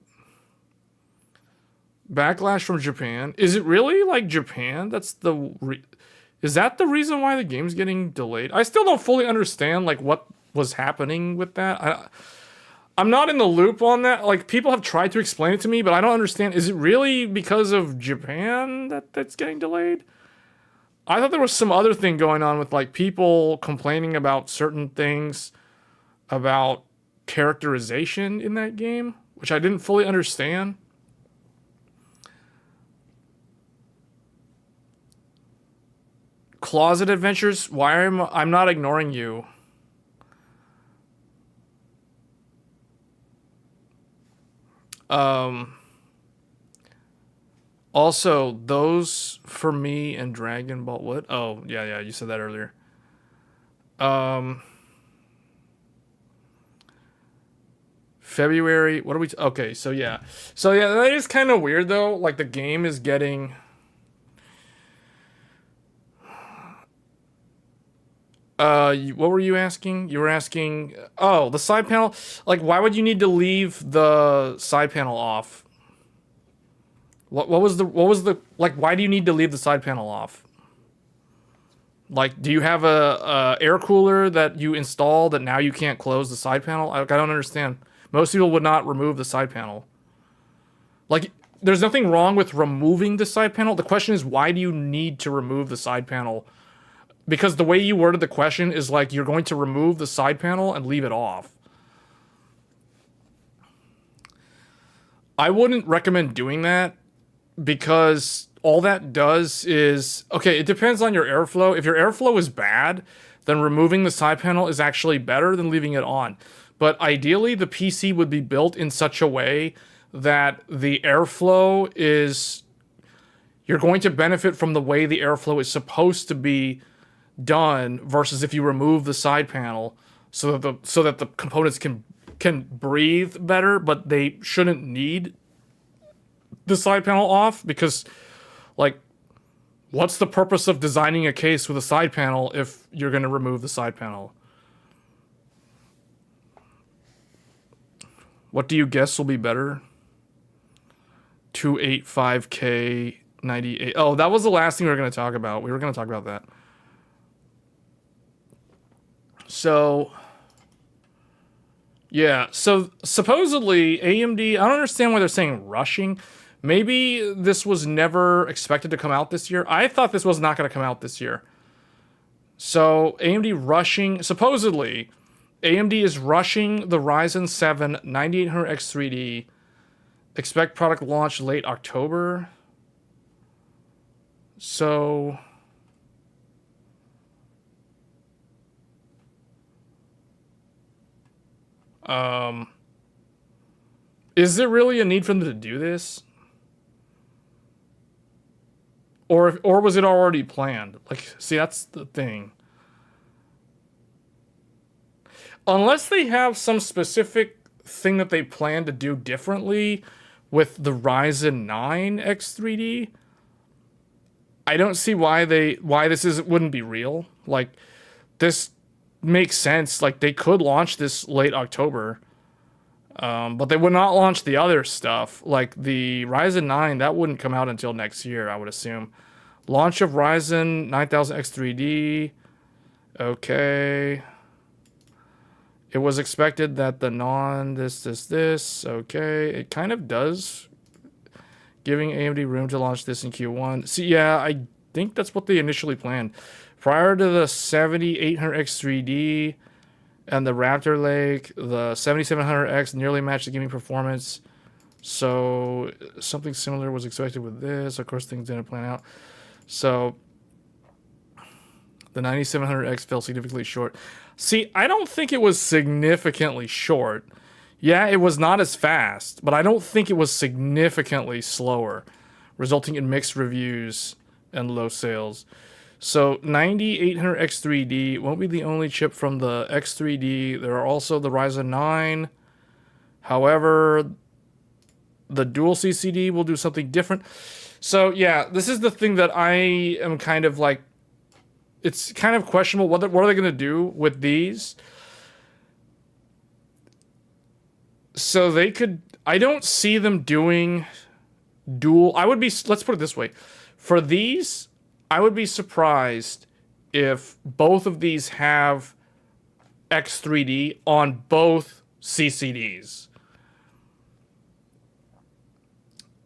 Backlash from Japan. Is it really like Japan? That's the is that the reason why the game's getting delayed? I still don't fully understand like what was happening with that. I'm not in the loop on that. Like people have tried to explain it to me, but I don't understand. Is it really because of Japan that's getting delayed? I thought there was some other thing going on with like people complaining about certain things about characterization in that game, which I didn't fully understand. Closet Adventures, why am I'm not ignoring you? Also, those for me and Dragon Ball, what? Oh, yeah, you said that earlier. February, what are we, okay, so yeah, that is kind of weird though, like the game is getting, what were you asking? You were asking, oh, the side panel, like why would you need to leave the side panel off? What was the like why do you need to leave the side panel off? Like, do you have a air cooler that you install that now you can't close the side panel? I don't understand. Most people would not remove the side panel. Like, there's nothing wrong with removing the side panel. The question is, why do you need to remove the side panel? Because the way you worded the question is like you're going to remove the side panel and leave it off. I wouldn't recommend doing that because all that does is, okay, it depends on your airflow. If your airflow is bad, then removing the side panel is actually better than leaving it on. But ideally, the PC would be built in such a way that the airflow is, you're going to benefit from the way the airflow is supposed to be done versus if you remove the side panel so that the components can breathe better, but they shouldn't need the side panel off because, like, what's the purpose of designing a case with a side panel if you're going to remove the side panel? What do you guess will be better? 285K 98. Oh, that was the last thing we were going to talk about. We were going to talk about that. So, Yeah, so supposedly AMD, I don't understand why they're saying rushing. Maybe this was never expected to come out this year. I thought this was not going to come out this year. So AMD rushing, supposedly, AMD is rushing the Ryzen 7 9800X 3D. Expect product launch late October. So is there really a need for them to do this? Or was it already planned? Like, see, that's the thing. Unless they have some specific thing that they plan to do differently with the Ryzen 9 X3D, I don't see why this wouldn't be real. Like, this makes sense. Like, they could launch this late October, but they would not launch the other stuff. Like the Ryzen 9, that wouldn't come out until next year, I would assume. Launch of Ryzen 9000 X3D. Okay. It was expected that the this. Okay. It kind of does. Giving AMD room to launch this in Q1. See, yeah, I think that's what they initially planned. Prior to the 7800X 3D and the Raptor Lake, the 7700X nearly matched the gaming performance. So something similar was expected with this. Of course, things didn't plan out. So the 9700X fell significantly short. See, I don't think it was significantly short. Yeah, it was not as fast, but I don't think it was significantly slower, resulting in mixed reviews and low sales. So 9800X3D won't be the only chip from the X3D. There are also the Ryzen 9. However, the dual CCD will do something different. So yeah, this is the thing that I am kind of like, it's kind of questionable. What are they going to do with these? So they could, I don't see them doing dual. Let's put it this way. For these, I would be surprised if both of these have X3D on both CCDs.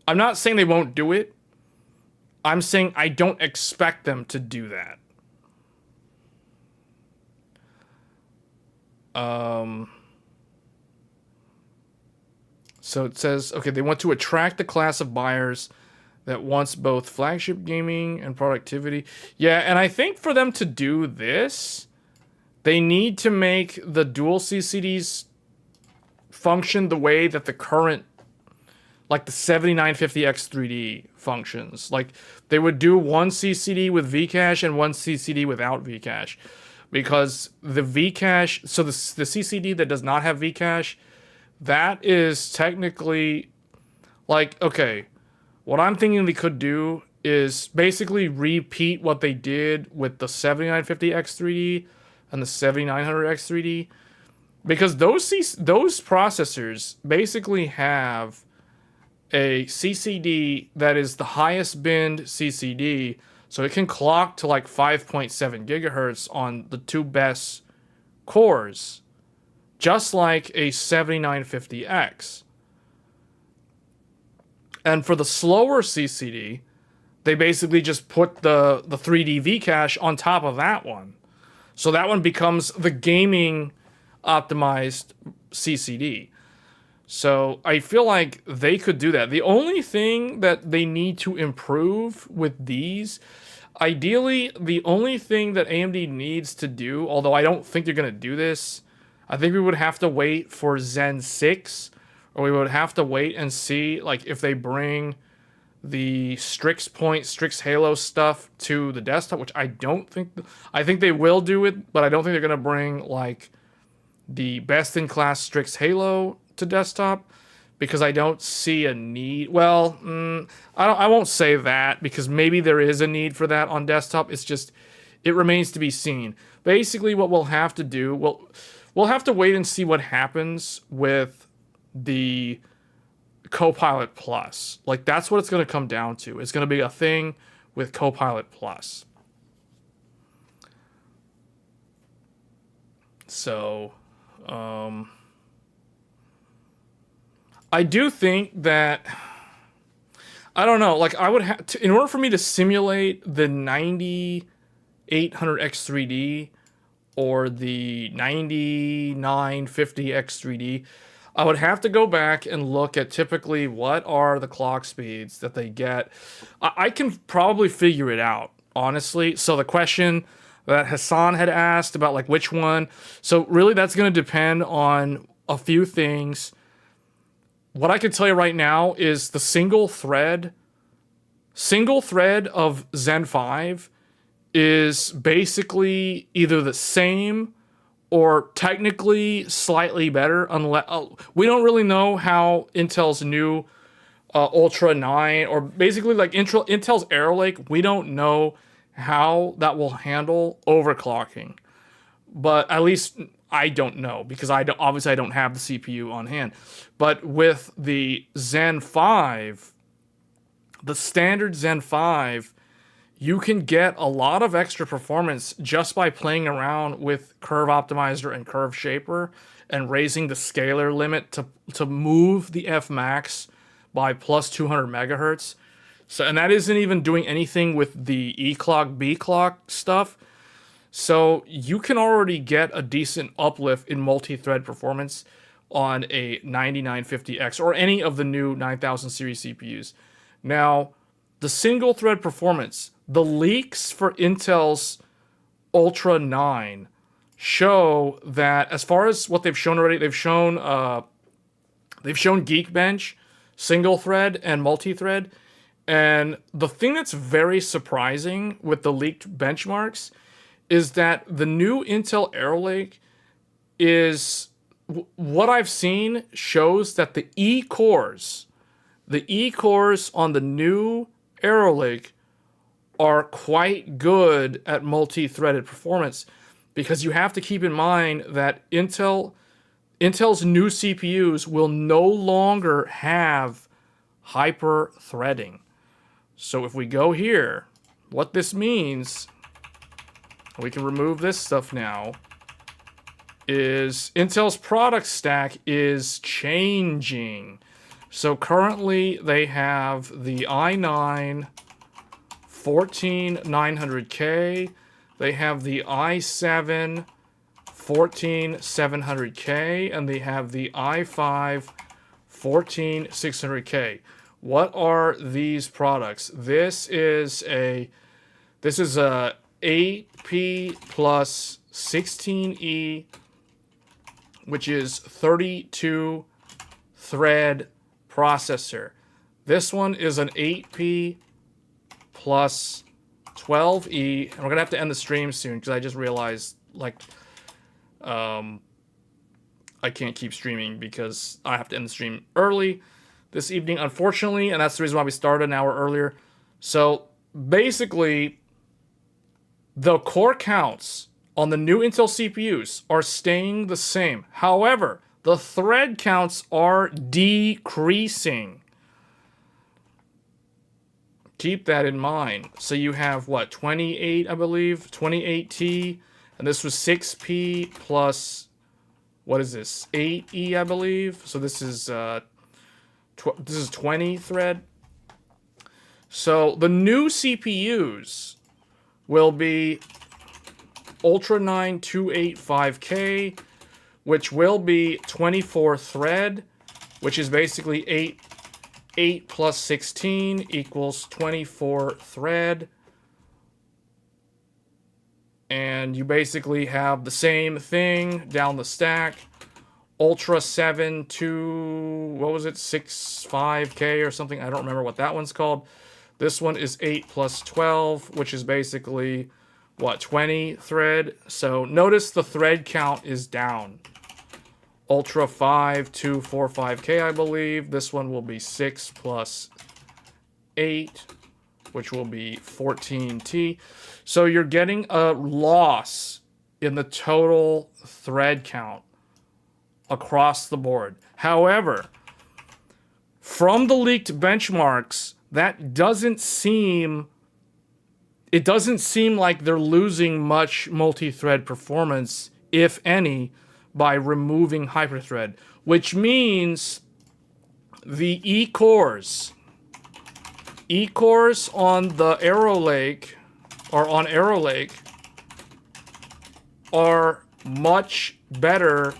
I'm not saying they won't do it. I'm saying I don't expect them to do that. So it says, okay, they want to attract the class of buyers that wants both flagship gaming and productivity. Yeah, and I think for them to do this, they need to make the dual CCDs function the way that the current, like the 7950X 3D functions. Like, they would do one CCD with Vcache and one CCD without Vcache. Because the Vcache, so the CCD that does not have Vcache, that is technically, like, okay, what I'm thinking they could do is basically repeat what they did with the 7950X 3D and the 7900X 3D, because those processors basically have a CCD that is the highest bin CCD, so it can clock to like 5.7 gigahertz on the two best cores, just like a 7950X. And for the slower CCD, they basically just put the 3D Vcache on top of that one. So that one becomes the gaming optimized CCD. So I feel like they could do that. The only thing that they need to improve with these, ideally, the only thing that AMD needs to do, although I don't think they're going to do this, I think we would have to wait for Zen 6, or we would have to wait and see like if they bring the Strix Halo stuff to the desktop, which I don't think, I think they will do it, but I don't think they're going to bring like the best-in-class Strix Halo to desktop, because I don't see a need. Well, I won't say that, because maybe there is a need for that on desktop. It's just, it remains to be seen. Basically, what we'll have to do, we'll have to wait and see what happens with the Copilot Plus. Like, that's what it's going to come down to. It's going to be a thing with Copilot Plus. So, I do think that, I don't know, like I would have to, in order for me to simulate the 9800X3D or the 9950X3D, I would have to go back and look at typically what are the clock speeds that they get. I can probably figure it out, honestly. So the question that Hassan had asked about like which one, so really that's going to depend on a few things. What I can tell you right now is the single thread of Zen 5 is basically either the same or technically slightly better. Unless we don't really know how Intel's new Ultra 9, or basically like Intel's Arrow Lake, we don't know how that will handle overclocking. But at least I don't know, because obviously I don't have the CPU on hand. But with the Zen 5, the standard Zen 5, you can get a lot of extra performance just by playing around with Curve Optimizer and Curve Shaper and raising the scalar limit to move the Fmax by plus 200 megahertz. So, and that isn't even doing anything with the E clock, B clock stuff. So you can already get a decent uplift in multi-thread performance on a 9950X or any of the new 9000 series CPUs. Now, the single thread performance, the leaks for Intel's Ultra 9 show that, as far as what they've shown already, they've shown Geekbench, single thread and multi-thread. And the thing that's very surprising with the leaked benchmarks is that the new Intel Arrow Lake is, what I've seen shows that the E cores on the new Arrow Lake are quite good at multi-threaded performance, because you have to keep in mind that Intel's new CPUs will no longer have hyper threading. So if we go here, what this means, we can remove this stuff now, is Intel's product stack is changing. So currently they have the i9 14900K, they have the i7 14700K, and they have the i5 14600K. What are these products? This is a 8P plus 16E, which is 32 thread processor. This one is an 8P plus 12E, and we're gonna have to end the stream soon because I just realized I can't keep streaming because I have to end the stream early this evening, unfortunately, and that's the reason why we started an hour earlier. So basically, the core counts on the new Intel CPUs are staying the same. However, the thread counts are decreasing. Keep that in mind. So you have what, 28, I believe, 28T, and this was 6P plus, what is this, 8E, I believe. So this is 20 thread. So the new CPUs will be Ultra 9 285K, which will be 24 thread, which is basically 8 plus 16 equals 24 thread. And you basically have the same thing down the stack. Ultra 7 to, what was it, 65K or something? I don't remember what that one's called. This one is 8 plus 12, which is basically, what, 20 thread? So notice the thread count is down. Ultra 5 to 45K, I believe. This one will be 6 plus 8, which will be 14T. So you're getting a loss in the total thread count across the board. However, from the leaked benchmarks, that doesn't seem like they're losing much multi-thread performance, if any, by removing hyperthread, which means The E-cores on the Arrow Lake, or on Arrow Lake, are much better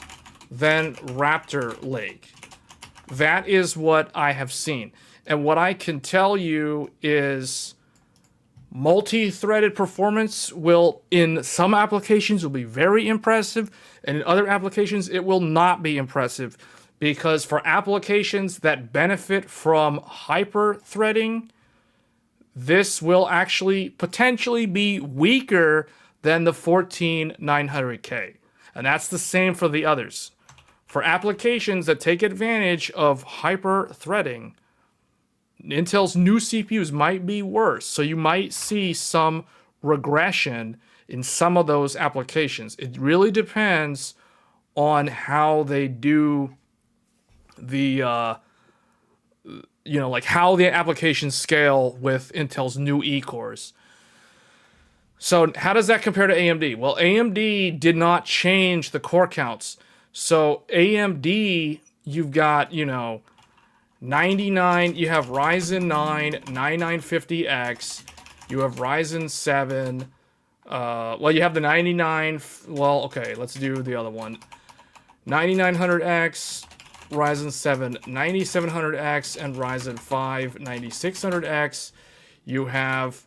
than Raptor Lake. That is what I have seen. And what I can tell you is multi-threaded performance will, in some applications, will be very impressive, and in other applications, it will not be impressive. Because for applications that benefit from hyper-threading, this will actually potentially be weaker than the 14900K. And that's the same for the others. For applications that take advantage of hyper-threading, Intel's new CPUs might be worse. So you might see some regression in some of those applications. It really depends on how they do the, like how the applications scale with Intel's new E-cores. So how does that compare to AMD? Well, AMD did not change the core counts. So AMD, you've got, 99, you have Ryzen 9 9950X, you have Ryzen 7, you have the 99, well, okay, let's do the other one. 9900X, Ryzen 7 9700X, and Ryzen 5 9600X. You have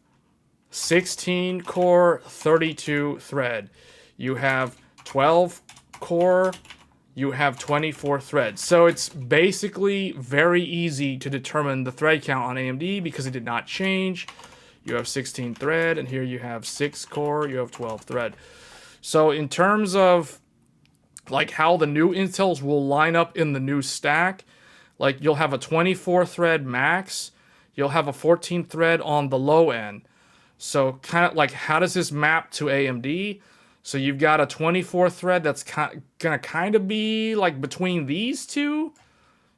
16 core, 32 thread. You have 12 core, you have 24 threads. So it's basically very easy to determine the thread count on AMD because it did not change. You have 16 thread, and here you have 6 core, you have 12 thread. So in terms of like how the new Intels will line up in the new stack, like you'll have a 24 thread max, you'll have a 14 thread on the low end. So kind of like, how does this map to AMD? So you've got a 24 thread that's gonna kind of be like between these two,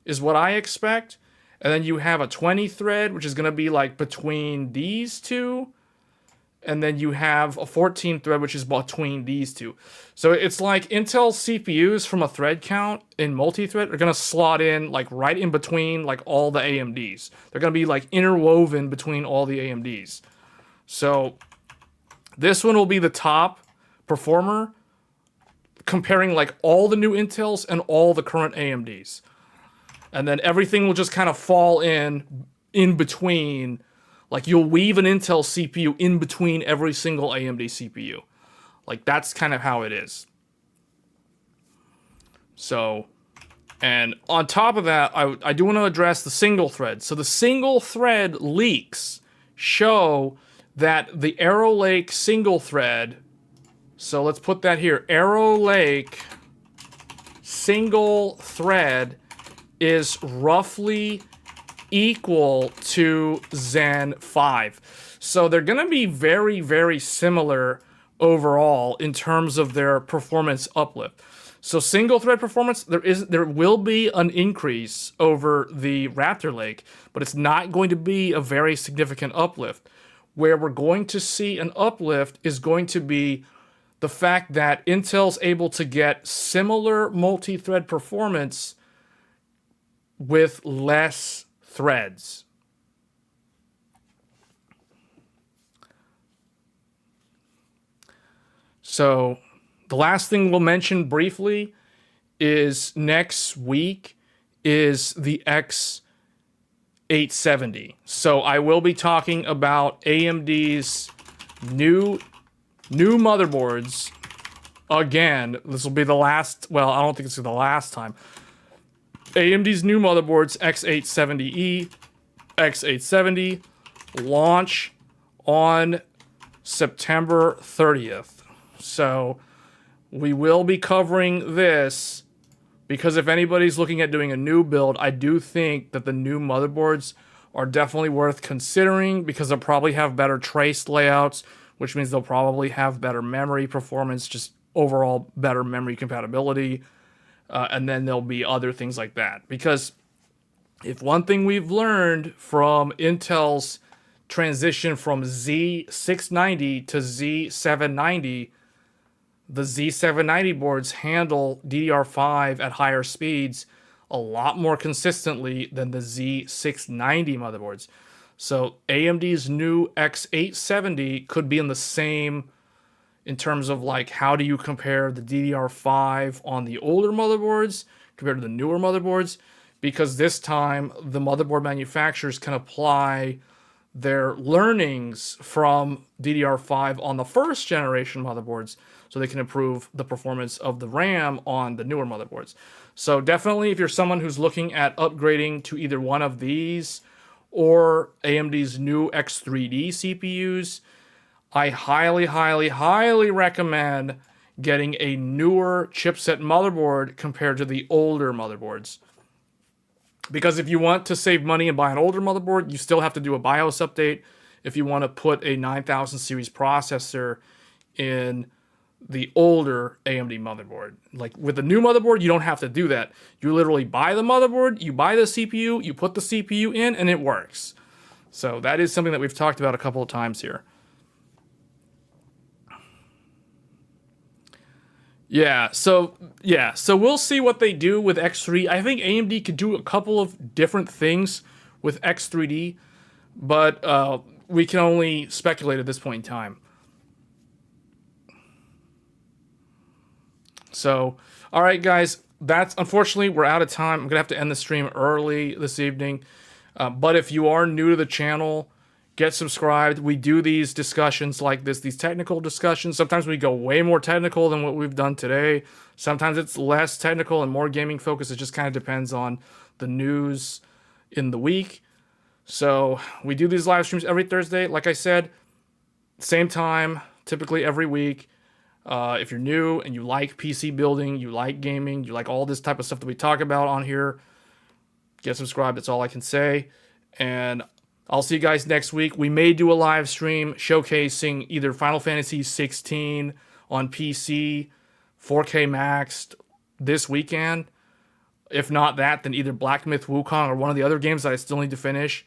is what I expect. And then you have a 20 thread, which is gonna be like between these two. And then you have a 14 thread, which is between these two. So it's like Intel CPUs from a thread count in multi-thread are gonna slot in like right in between like all the AMDs. They're gonna be like interwoven between all the AMDs. So this one will be the top performer, comparing like all the new Intels and all the current AMDs. And then everything will just kind of fall in between. Like you'll weave an Intel CPU in between every single AMD CPU. Like that's kind of how it is. So, and on top of that, I do want to address the single thread. So the single thread leaks show that the Arrow Lake single thread, so let's put that here, Arrow Lake single thread is roughly equal to Zen 5. So they're going to be very, very similar overall in terms of their performance uplift. So single thread performance, there will be an increase over the Raptor Lake, but it's not going to be a very significant uplift. Where we're going to see an uplift is going to be the fact that Intel's able to get similar multi-thread performance with less threads. So the last thing we'll mention briefly is next week is the X870. So I will be talking about AMD's new motherboards again. This will be the last, well, I don't think it's the last time. AMD's new motherboards, X870E, X870, launch on September 30th. So we will be covering this because if anybody's looking at doing a new build, I do think that the new motherboards are definitely worth considering because they'll probably have better trace layouts, which means they'll probably have better memory performance, just overall better memory compatibility. And then there'll be other things like that. Because if one thing we've learned from Intel's transition from Z690 to Z790, the Z790 boards handle DDR5 at higher speeds a lot more consistently than the Z690 motherboards. So AMD's new X870 could be in the same in terms of like how do you compare the DDR5 on the older motherboards compared to the newer motherboards, because this time the motherboard manufacturers can apply their learnings from DDR5 on the first generation motherboards so they can improve the performance of the RAM on the newer motherboards. So definitely if you're someone who's looking at upgrading to either one of these or AMD's new X3D CPUs, I highly, highly, highly recommend getting a newer chipset motherboard compared to the older motherboards. Because if you want to save money and buy an older motherboard, you still have to do a BIOS update if you want to put a 9000 series processor in the older AMD motherboard. Like with the new motherboard, you don't have to do that. You literally buy the motherboard, you buy the CPU, you put the CPU in, and it works. So that is something that we've talked about a couple of times here. So we'll see what they do with X3. I think AMD could do a couple of different things with X3D, but we can only speculate at this point in time. So, all right, guys, unfortunately, we're out of time. I'm gonna have to end the stream early this evening. But if you are new to the channel, get subscribed. We do these discussions like this, these technical discussions. Sometimes we go way more technical than what we've done today. Sometimes it's less technical and more gaming focused. It just kind of depends on the news in the week. So we do these live streams every Thursday. Like I said, same time, typically every week. If you're new and you like PC building, you like gaming, you like all this type of stuff that we talk about on here, get subscribed. That's all I can say. And I'll see you guys next week. We may do a live stream showcasing either Final Fantasy 16 on PC, 4K maxed this weekend. If not that, then either Black Myth Wukong or one of the other games that I still need to finish.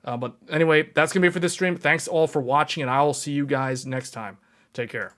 But anyway, that's going to be it for this stream. Thanks all for watching, and I will see you guys next time. Take care.